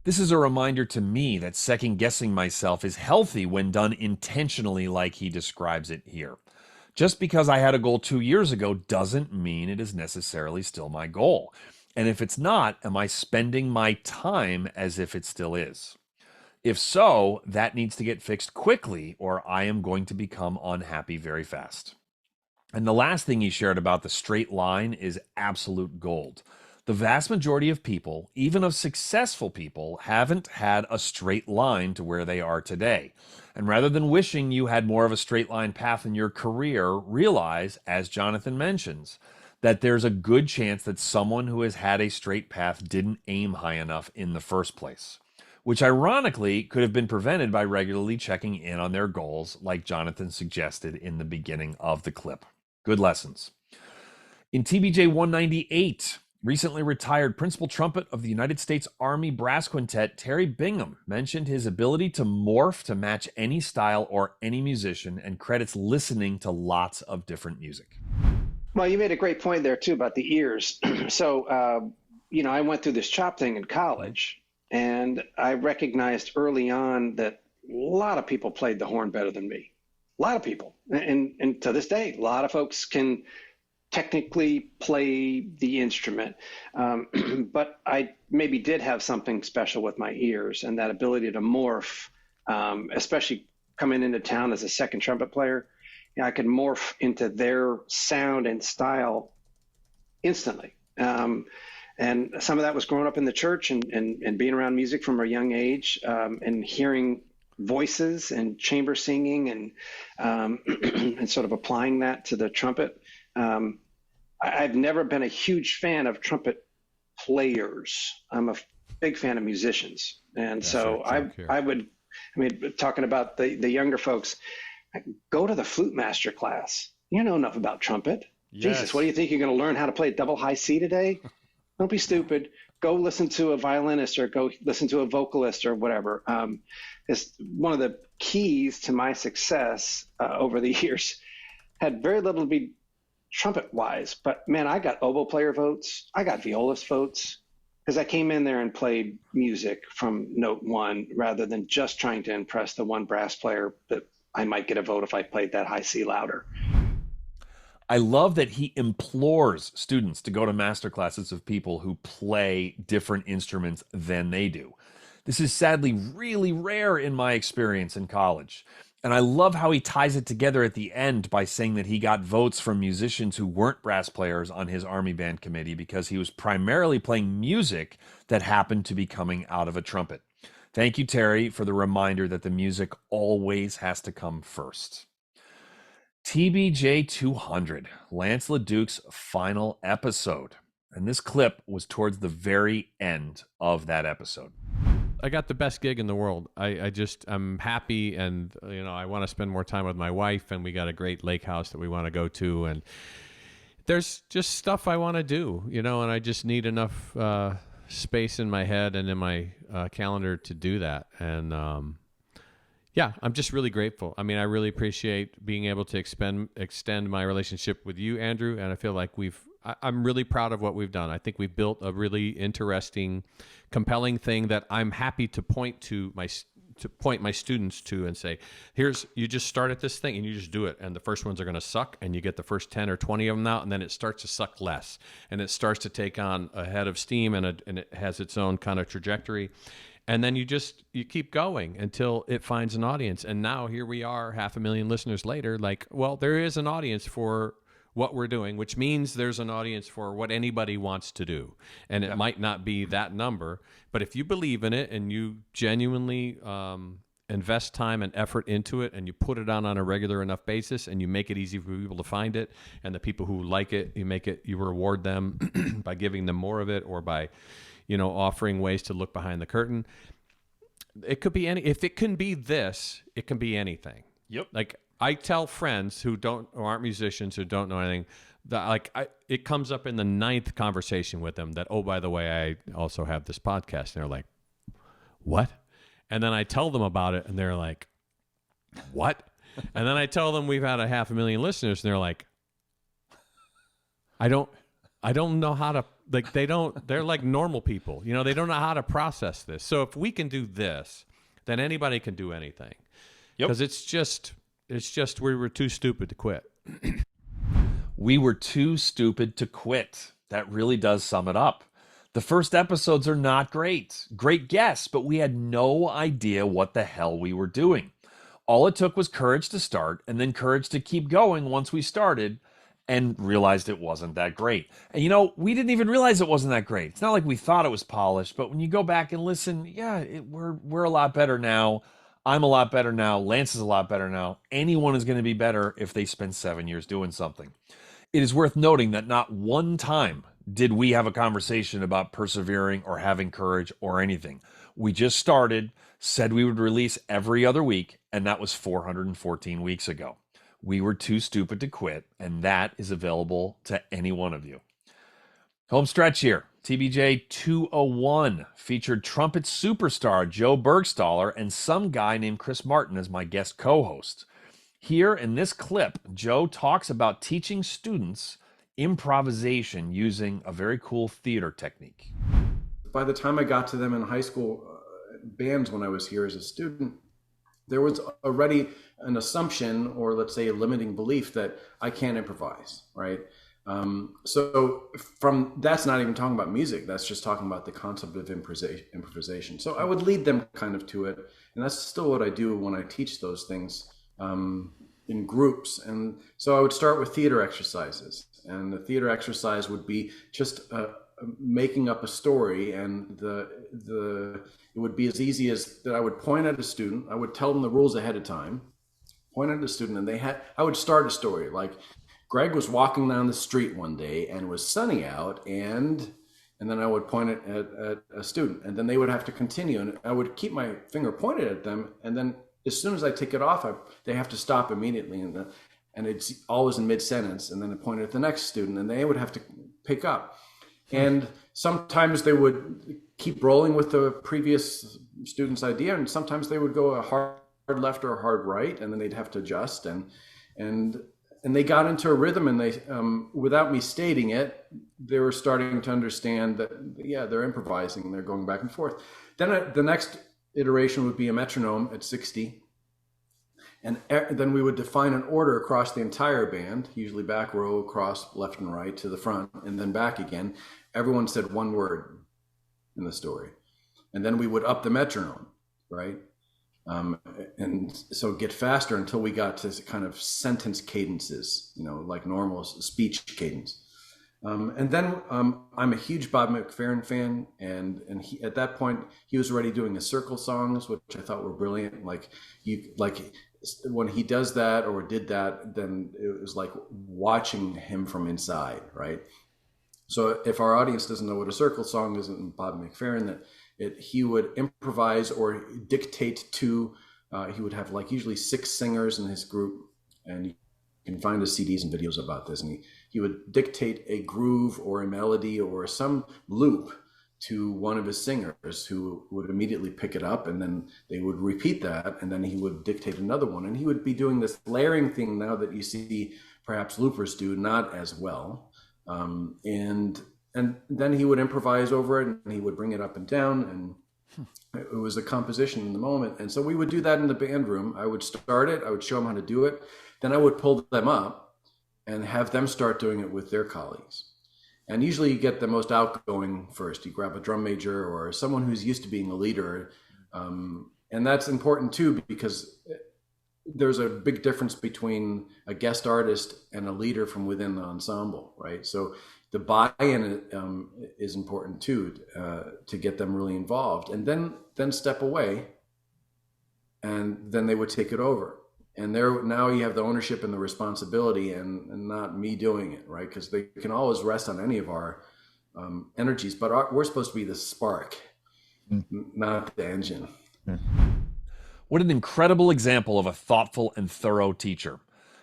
this is a reminder to me that second guessing myself is healthy when done intentionally, like he describes it here. Just because I had a goal 2 years ago doesn't mean it is necessarily still my goal. And if it's not, am I spending my time as if it still is? If so, that needs to get fixed quickly, or I am going to become unhappy very fast. And the last thing he shared about the straight line is absolute gold. The vast majority of people, even of successful people, haven't had a straight line to where they are today. And rather than wishing you had more of a straight line path in your career, realize, as Jonathan mentions, that there's a good chance that someone who has had a straight path didn't aim high enough in the first place, which ironically could have been prevented by regularly checking in on their goals, like Jonathan suggested in the beginning of the clip. Good lessons. In TBJ 198, recently retired principal trumpet of the United States Army Brass Quintet, Terry Bingham, mentioned his ability to morph to match any style or any musician, and credits listening to lots of different music. Well, you made a great point there, too, about the ears. So, I went through this chop thing in college, and I recognized early on that a lot of people played the horn better than me. A lot of people. And to this day, a lot of folks can technically play the instrument. But I maybe did have something special with my ears, and that ability to morph, especially coming into town as a second trumpet player. I could morph into their sound and style instantly. And some of that was growing up in the church and being around music from a young age, and hearing voices and chamber singing and and sort of applying that to the trumpet. I've never been a huge fan of trumpet players. I'm a big fan of musicians. And so I would, talking about the younger folks, go to the flute master class. You know enough about trumpet. Yes. Jesus, what do you think? You're going to learn how to play double high C today? Don't be stupid. Go listen to a violinist or go listen to a vocalist or whatever. It's one of the keys to my success over the years. Had very little to be trumpet-wise, but man, I got oboe player votes. I got violist votes because I came in there and played music from note one rather than just trying to impress the one brass player that I might get a vote if I played that high C louder. I love that he implores students to go to master classes of people who play different instruments than they do. This is sadly really rare in my experience in college. And I love how he ties it together at the end by saying that he got votes from musicians who weren't brass players on his Army Band committee because he was primarily playing music that happened to be coming out of a trumpet. Thank you, Terry, for the reminder that the music always has to come first. TBJ 200, Lance LeDuc's final episode. And this clip was towards the very end of that episode. I got the best gig in the world. I'm happy, and I want to spend more time with my wife, and we got a great lake house that we want to go to, and there's just stuff I want to do, and I just need enough space in my head and in my calendar to do that. And yeah, I'm just really grateful. I mean, I really appreciate being able to extend my relationship with you, Andrew, and I feel like I'm really proud of what we've done. I think we've built a really interesting, compelling thing that I'm happy to point my students to and say, you just start at this thing and you just do it. And the first ones are going to suck, and you get the first 10 or 20 of them out, and then it starts to suck less. And it starts to take on a head of steam, and it has its own kind of trajectory. And then you keep going until it finds an audience. And now here we are, 500,000 listeners later, there is an audience for what we're doing, which means there's an audience for what anybody wants to do. And it might not be that number, but if you believe in it and you genuinely invest time and effort into it, and you put it on a regular enough basis, and you make it easy for people to find it, and the people who like it, you reward them by giving them more of it, or by, offering ways to look behind the curtain. It could be if it can be this, it can be anything. Yep. I tell friends who aren't musicians, who don't know anything, that it comes up in the 9th conversation with them that, oh, by the way, I also have this podcast. And they're like, what? And then I tell them about it, and they're like, what? And then I tell them we've had 500,000 listeners, and they're like, I don't know how to, they're like normal people. They don't know how to process this. So if we can do this, then anybody can do anything. Because it's just we were too stupid to quit. We were too stupid to quit. That really does sum it up. The first episodes are not great. Great guests, but we had no idea what the hell we were doing. All it took was courage to start, and then courage to keep going once we started and realized it wasn't that great. And we didn't even realize it wasn't that great. It's not like we thought it was polished, but when you go back and listen, we're a lot better now. I'm a lot better now. Lance is a lot better now. Anyone is going to be better if they spend 7 years doing something. It is worth noting that not one time did we have a conversation about persevering or having courage or anything. We just started, said we would release every other week, and that was 414 weeks ago. We were too stupid to quit, and that is available to any one of you. Home stretch here. TBJ 201 featured trumpet superstar Joe Bergstaller and some guy named Chris Martin as my guest co-host. Here in this clip, Joe talks about teaching students improvisation using a very cool theater technique. By the time I got to them in high school bands when I was here as a student, there was already an assumption, or let's say a limiting belief, that I can't improvise, right? So that's not even talking about music. That's just talking about the concept of improvisation. So I would lead them kind of to it. And that's still what I do when I teach those things in groups. And so I would start with theater exercises. And the theater exercise would be just making up a story. And it would be as easy as that I would point at a student. I would tell them the rules ahead of time, point at a student, and I would start a story like, Greg was walking down the street one day and it was sunny out, and then I would point it at a student, and then they would have to continue, and I would keep my finger pointed at them, and then as soon as I take it off, they have to stop immediately, and it's always in mid-sentence, and then I pointed at the next student, and they would have to pick up. And sometimes they would keep rolling with the previous student's idea, and sometimes they would go a hard left or a hard right, and then they'd have to adjust, and they got into a rhythm, and they, without me stating it, they were starting to understand that, they're improvising and they're going back and forth. Then the next iteration would be a metronome at 60. And then we would define an order across the entire band, usually back row, across left and right to the front, and then back again. Everyone said one word in the story. and then we would up the metronome, right? And so get faster until we got to kind of sentence cadences, like normal speech cadence. And then I'm a huge Bob McFerrin fan, and he, at that point he was already doing the circle songs, which I thought were brilliant. Like when he does that or did that, then it was like watching him from inside, right? So if our audience doesn't know what a circle song is in Bob McFerrin, he would improvise or dictate to, he would have like usually 6 singers in his group, and you can find his CDs and videos about this. And he would dictate a groove or a melody or some loop to one of his singers, who would immediately pick it up, and then they would repeat that, and then he would dictate another one. And he would be doing this layering thing now that you see perhaps loopers do, not as well. And then he would improvise over it, and he would bring it up and down, and it was a composition in the moment. And so we would do that in the band room. I would start it, I would show them how to do it, then I would pull them up and have them start doing it with their colleagues. And usually you get the most outgoing first. You grab a drum major or someone who's used to being a leader. And that's important too, because there's a big difference between a guest artist and a leader from within the ensemble, right? So the buy-in is important too, to get them really involved, and then step away, and then they would take it over. And now you have the ownership and the responsibility, and not me doing it, right? Because they can always rest on any of our energies, but we're supposed to be the spark, not the engine. What an incredible example of a thoughtful and thorough teacher.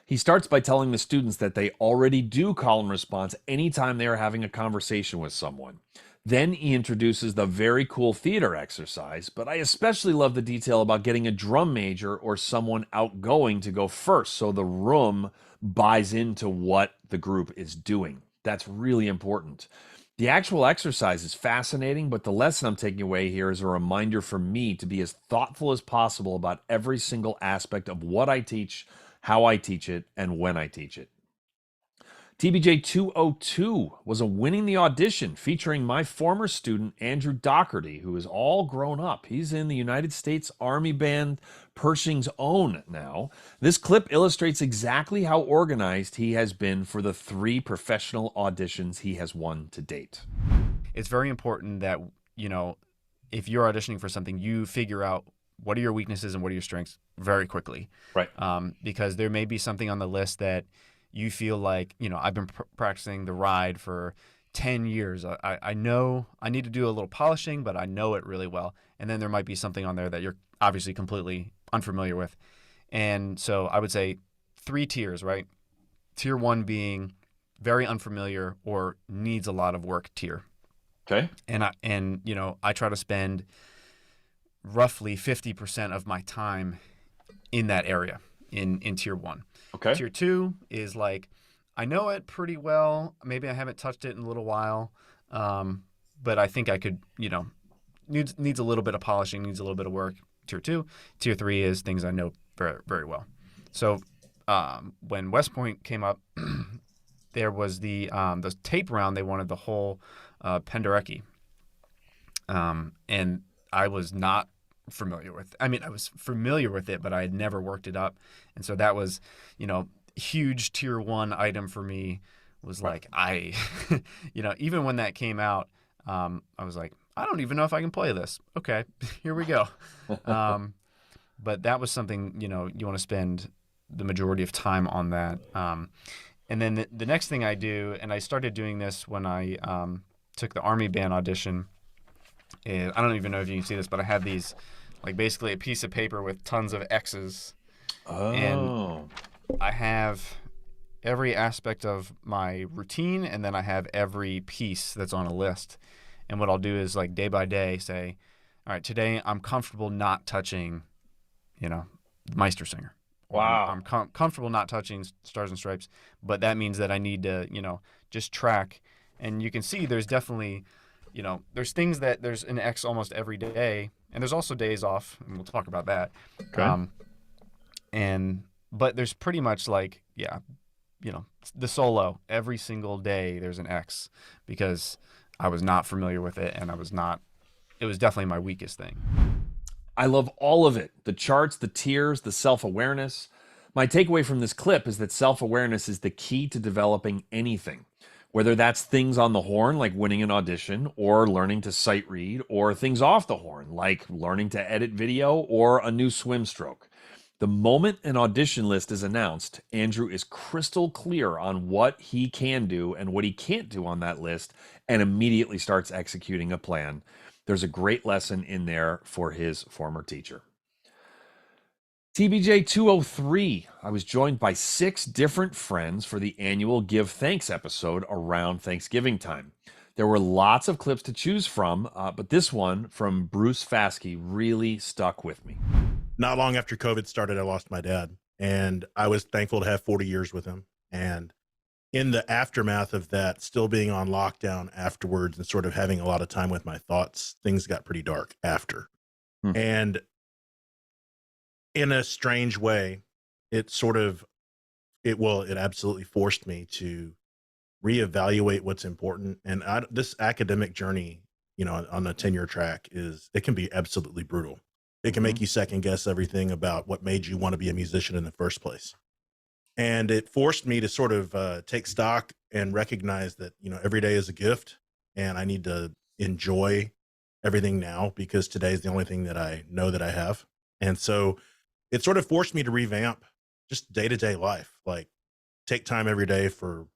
He starts by telling the students that they already do call and response anytime they are having a conversation with someone. Then he introduces the very cool theater exercise, but I especially love the detail about getting a drum major or someone outgoing to go first so the room buys into what the group is doing. That's really important. The actual exercise is fascinating, but the lesson I'm taking away here is a reminder for me to be as thoughtful as possible about every single aspect of what I teach, how I teach it, and when I teach it. TBJ202 was a Winning the Audition featuring my former student, Andrew Doherty, who is all grown up. He's in the United States Army Band Pershing's Own now. This clip illustrates exactly how organized he has been for the 3 professional auditions he has won to date. It's very important that, if you're auditioning for something, you figure out what are your weaknesses and what are your strengths very quickly. Right. Because there may be something on the list that you feel like, I've been practicing the ride for 10 years. I know I need to do a little polishing, but I know it really well. And then there might be something on there that you're obviously completely unfamiliar with. And so I would say 3 tiers, right? Tier 1 being very unfamiliar or needs a lot of work tier. Okay. And I try to spend roughly 50% of my time in that area in tier 1. Okay. Tier 2 is like, I know it pretty well. Maybe I haven't touched it in a little while, but I think I could, needs a little bit of polishing, needs a little bit of work. Tier 2. Tier 3 is things I know very, very well. So when West Point came up, there was the tape round. They wanted the whole Penderecki, and I was not familiar with. I mean, I was familiar with it, but I had never worked it up, and so that was, huge tier 1 item for me. Was like even when that came out, I was like, I don't even know if I can play this. Okay, here we go. But that was something you want to spend the majority of time on that. And then the next thing I do, and I started doing this when I took the Army Band audition. Is, I don't even know if you can see this, but I have these, like basically a piece of paper with tons of X's. Oh. And I have every aspect of my routine, and then I have every piece that's on a list. And what I'll do is like day by day say, all right, today I'm comfortable not touching, the Meistersinger. Wow. I'm comfortable not touching Stars and Stripes, but that means that I need to, just track. And you can see there's definitely, there's things that there's an X almost every day, and there's also days off, and we'll talk about that. Okay. But there's pretty much like, the solo, every single day there's an X because I was not familiar with it and I was not it was definitely my weakest thing. I love all of it. The charts, the tiers, the self-awareness. My takeaway from this clip is that self-awareness is the key to developing anything, whether that's things on the horn, like winning an audition, or learning to sight read, or things off the horn, like learning to edit video or a new swim stroke. The moment an audition list is announced, Andrew is crystal clear on what he can do and what he can't do on that list, and immediately starts executing a plan. There's a great lesson in there for his former teacher. TBJ 203. I was joined by 6 different friends for the annual Give Thanks episode around Thanksgiving time. There were lots of clips to choose from, but this one from Bruce Faskey really stuck with me. Not long after COVID started, I lost my dad, and I was thankful to have 40 years with him. And in the aftermath of that, still being on lockdown afterwards and sort of having a lot of time with my thoughts, things got pretty dark after. And in a strange way, it absolutely forced me to reevaluate what's important. And this academic journey, on a tenure track it can be absolutely brutal. It can make you second guess everything about what made you want to be a musician in the first place. And it forced me to sort of take stock and recognize that, every day is a gift and I need to enjoy everything now because today is the only thing that I know that I have. And so it sort of forced me to revamp just day-to-day life, like take time every day for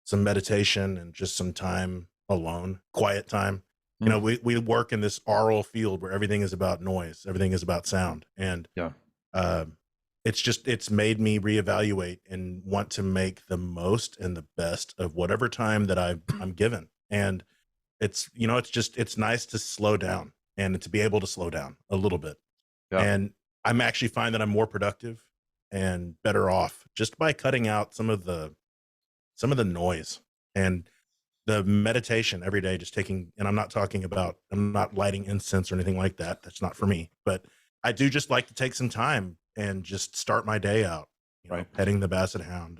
some meditation and just some time alone, quiet time. We work in this aural field where everything is about noise, everything is about sound. And it's made me reevaluate and want to make the most and the best of whatever time that I'm given. And it's nice to slow down and to be able to slow down a little bit. Yeah. And I'm actually find that I'm more productive and better off just by cutting out some of the noise and the meditation every day, just taking, and I'm not lighting incense or anything like that. That's not for me, but I do just like to take some time and just start my day out, petting the basset hound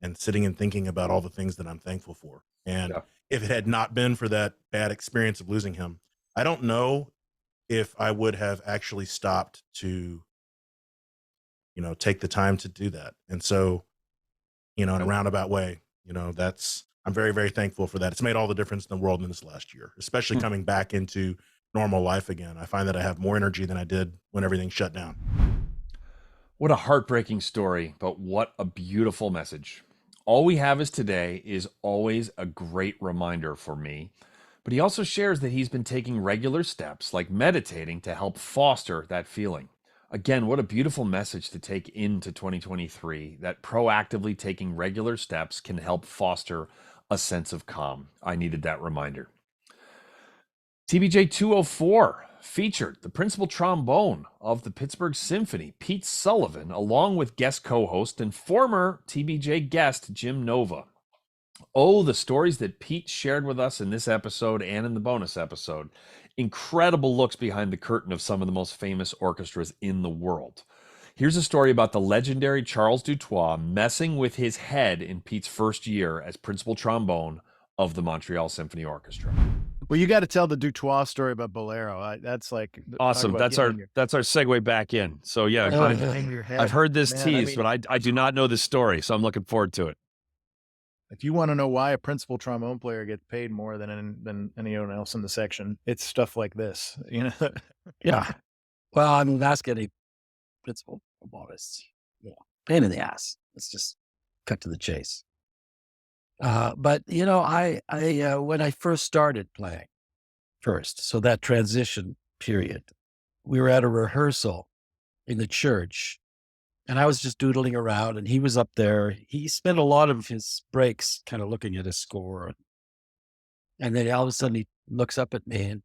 and sitting and thinking about all the things that I'm thankful for. And if it had not been for that bad experience of losing him, I don't know if I would have actually stopped to, take the time to do that. And so, in a roundabout way, I'm very, very thankful for that. It's made all the difference in the world in this last year, especially coming back into normal life again. I find that I have more energy than I did when everything shut down. What a heartbreaking story, but what a beautiful message. All we have is today is always a great reminder for me. But he also shares that he's been taking regular steps like meditating to help foster that feeling. Again, what a beautiful message to take into 2023, that proactively taking regular steps can help foster a sense of calm. I needed that reminder. TBJ 204 featured the principal trombone of the Pittsburgh Symphony, Pete Sullivan, along with guest co-host and former TBJ guest Jim Nova. Oh, the stories that Pete shared with us in this episode and in the bonus episode. Incredible looks behind the curtain of some of the most famous orchestras in the world. Here's a story about the legendary Charles Dutoit messing with his head in Pete's first year as principal trombone of the Montreal Symphony Orchestra. Well, you got to tell the Dutoit story about Bolero. That's like awesome. That's our segue back in. So yeah, I've heard this tease, but I do not know this story, so I'm looking forward to it. If you want to know why a principal trombone player gets paid more than anyone else in the section, it's stuff like this, Yeah. Well, I mean, that's getting principal trombonists. Yeah. Pain in the ass. Let's just cut to the chase. But I when I first started playing so that transition period, we were at a rehearsal in the church. And I was just doodling around, and he was up there. He spent a lot of his breaks kind of looking at his score. And then all of a sudden he looks up at me, and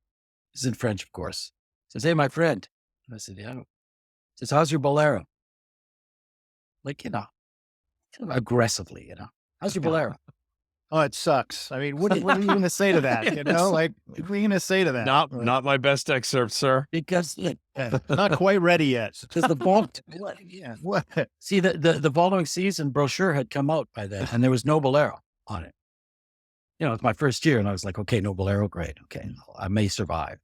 he's in French, of course. Says, "Hey, my friend." And I said, "Yeah." He says, "How's your bolero?" Like, aggressively, "How's your bolero?" Oh, it sucks. I mean, what are you going to say to that? Like, what are you going to say to that? Not my best excerpt, sir. Because not quite ready yet. Because What? See, the following season brochure had come out by then, and there was no bolero on it. It's my first year, and I was like, okay, no bolero, great. Okay, I may survive.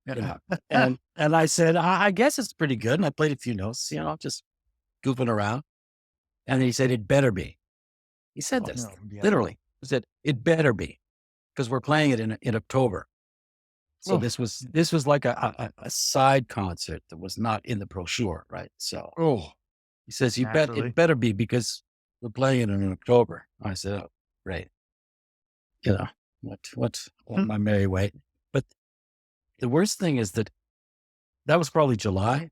Yeah. And I said, I guess it's pretty good. And I played a few notes, just goofing around. And he said, it better be. He said this literally. He said, it better be, because we're playing it in October. So this was like a side concert that was not in the brochure, right? So he says, it better be, because we're playing it in October. I said, oh, great. What my merry way. But the worst thing is that was probably July.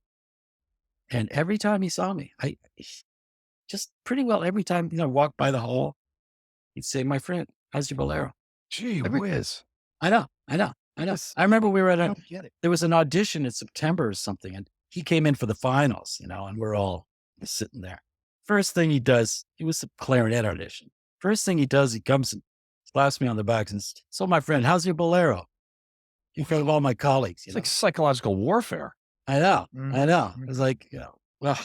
And every time he saw me, I just pretty well every time, walk by the hall, he'd say, my friend, how's your bolero? Gee whiz. I know. I remember we were at there was an audition in September or something, and he came in for the finals, and we're all sitting there. First thing he does, it was a clarinet audition. First thing he does, he comes and slaps me on the back and says, so my friend, how's your bolero? In front of all my colleagues. It's like psychological warfare. I know. It was like, well,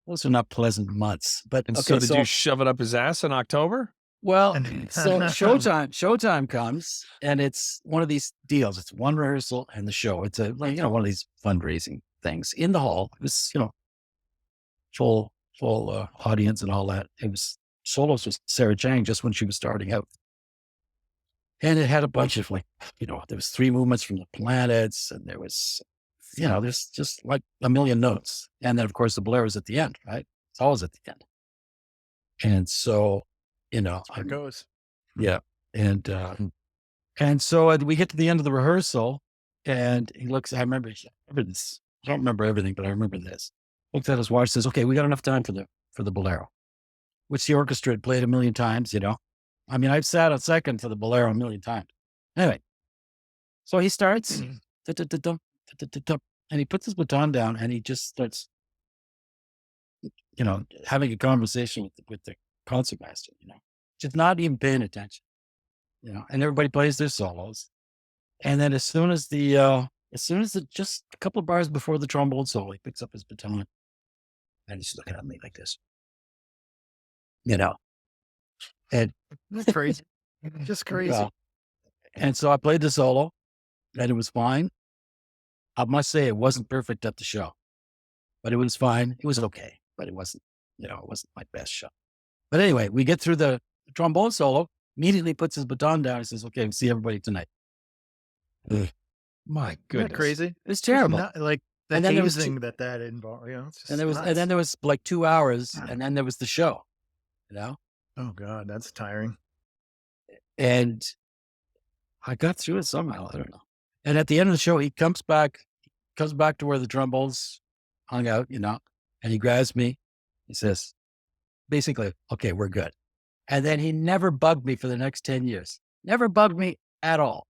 those are not pleasant months. But so did you shove it up his ass in October? Well, so showtime comes, and it's one of these deals. It's one rehearsal and the show. It's one of these fundraising things in the hall. It was, full audience and all that. It was solos with Sarah Chang just when she was starting out. And it had a bunch of there was 3 movements from the planets, and there was, there's just like a million notes. And then of course the bolero's at the end, right? It's always at the end. And so, There it goes. Yeah. And so we get to the end of the rehearsal, and he looks, I remember this. I don't remember everything, but I remember this. Looks at his watch, says, okay, we got enough time for the bolero, which the orchestra had played a million times, I mean, I've sat on second for the bolero a million times. Anyway, so he starts, and he puts his baton down, and he just starts, having a conversation with the concertmaster, just not even paying attention, and everybody plays their solos. And then as soon as just a couple of bars before the trombone solo, he picks up his baton and he's looking at me like this, and that's crazy. Just crazy. And so I played the solo, and it was fine. I must say it wasn't perfect at the show, but it was fine. It was okay, but it wasn't, it wasn't my best show. But anyway, we get through the trombone solo, immediately puts his baton down and says, okay, we'll see everybody tonight. My goodness. Crazy. It's terrible. Like the hazing that involved, it's just and then there was like 2 hours, and then there was the show, Oh God, that's tiring. And I got through it somehow. I don't know. And at the end of the show, he comes back to where the trombones hung out, and he grabs me. He says, basically, okay, we're good. And then he never bugged me for the next 10 years. Never bugged me at all.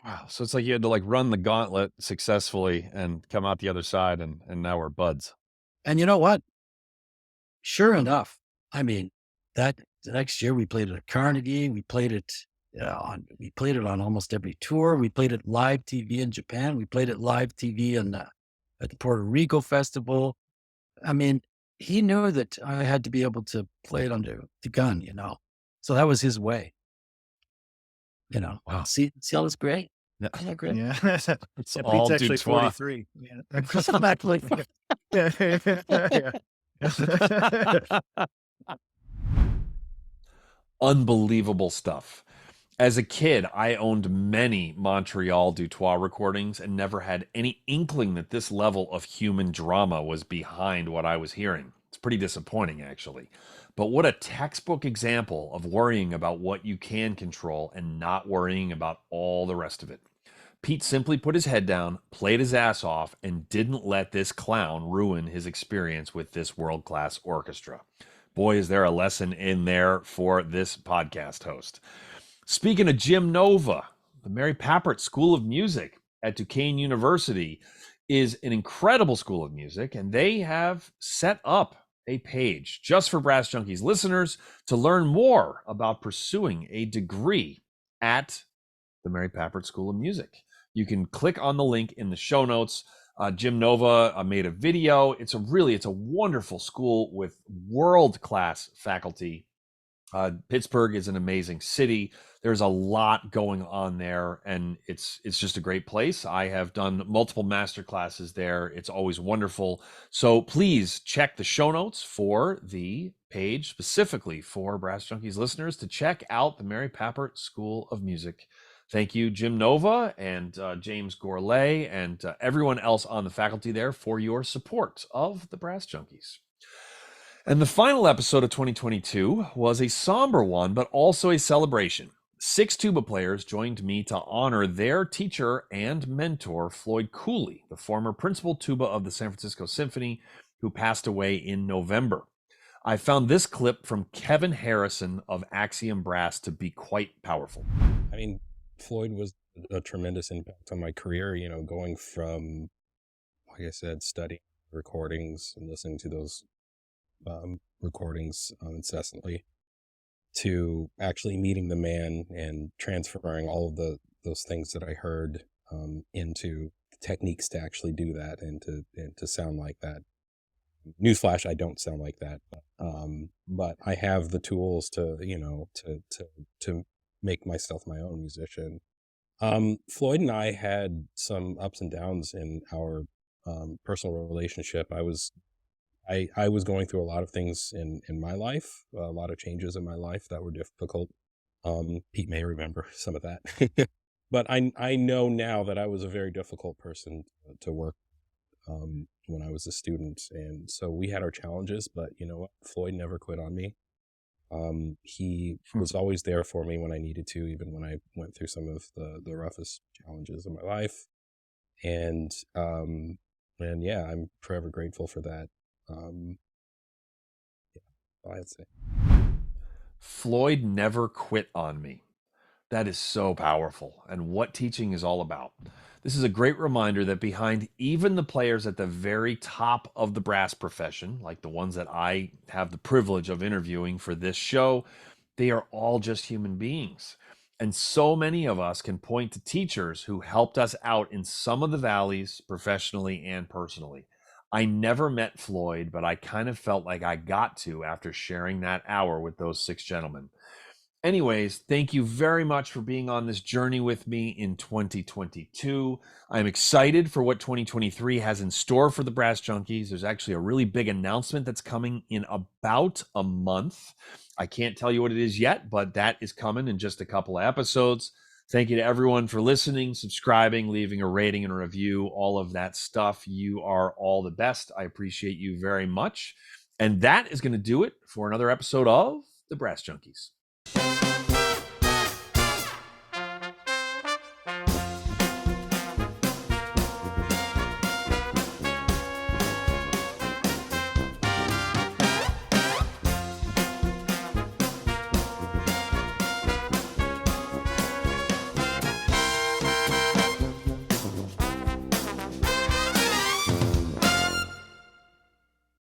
Wow. So it's like you had to run the gauntlet successfully and come out the other side, and now we're buds. And you know what? Sure enough, I mean, the next year we played it at Carnegie. We played it on almost every tour. We played it live TV in Japan. We played it live TV at the Puerto Rico Festival. I mean, he knew that I had to be able to play it under the gun, So that was his way. Wow. See how that's great? Isn't that great? Yeah. It's It all beats actually du toi. 43. Yeah. Exactly. Unbelievable stuff. As a kid, I owned many Montreal du Toi recordings and never had any inkling that this level of human drama was behind what I was hearing. It's pretty disappointing, actually. But what a textbook example of worrying about what you can control and not worrying about all the rest of it. Pete simply put his head down, played his ass off, and didn't let this clown ruin his experience with this world-class orchestra. Boy, is there a lesson in there for this podcast host. Speaking of Jim Nova, the Mary Papert School of Music at Duquesne University is an incredible school of music, and they have set up a page just for Brass Junkies listeners to learn more about pursuing a degree at the Mary Papert School of Music. You can click on the link in the show notes. Jim Nova made a video. It's a wonderful school with world-class faculty. Pittsburgh is an amazing city. There's a lot going on there, and it's just a great place. I have done multiple master classes there. It's always wonderful. So please check the show notes for the page specifically for Brass Junkies listeners to check out the Mary Papert School of Music. Thank you, Jim Nova and James Gourlay and everyone else on the faculty there for your support of the Brass Junkies. And the final episode of 2022 was a somber one, but also a celebration. 6 tuba players joined me to honor their teacher and mentor, Floyd Cooley, the former principal tuba of the San Francisco Symphony, who passed away in November. I found this clip from Kevin Harrison of Axiom Brass to be quite powerful. I mean, Floyd was a tremendous impact on my career, you know, going from, like I said, studying recordings and listening to those recordings incessantly, to actually meeting the man and transferring all of those things that I heard into techniques to actually do that and to sound like that. Newsflash, I don't sound like that, but I have the tools to, you know, to make myself my own musician. Floyd and I had some ups and downs in our personal relationship. I was going through a lot of things in my life, a lot of changes in my life that were difficult. Pete may remember some of that. But I know now that I was a very difficult person to work when I was a student. And so we had our challenges, but you know what? Floyd never quit on me. He was always there for me when I needed to, even when I went through some of the roughest challenges of my life. And yeah, I'm forever grateful for that. Yeah, I'd say. Floyd never quit on me. That is so powerful, and what teaching is all about. This is a great reminder that behind even the players at the very top of the brass profession, like the ones that I have the privilege of interviewing for this show, they are all just human beings. And so many of us can point to teachers who helped us out in some of the valleys, professionally and personally. I never met Floyd, but I kind of felt like I got to after sharing that hour with those 6 gentlemen. Anyways, thank you very much for being on this journey with me in 2022. I'm excited for what 2023 has in store for the Brass Junkies. There's actually a really big announcement that's coming in about a month. I can't tell you what it is yet, but that is coming in just a couple of episodes. Thank you to everyone for listening, subscribing, leaving a rating and a review, all of that stuff. You are all the best. I appreciate you very much. And that is going to do it for another episode of the Brass Junkies.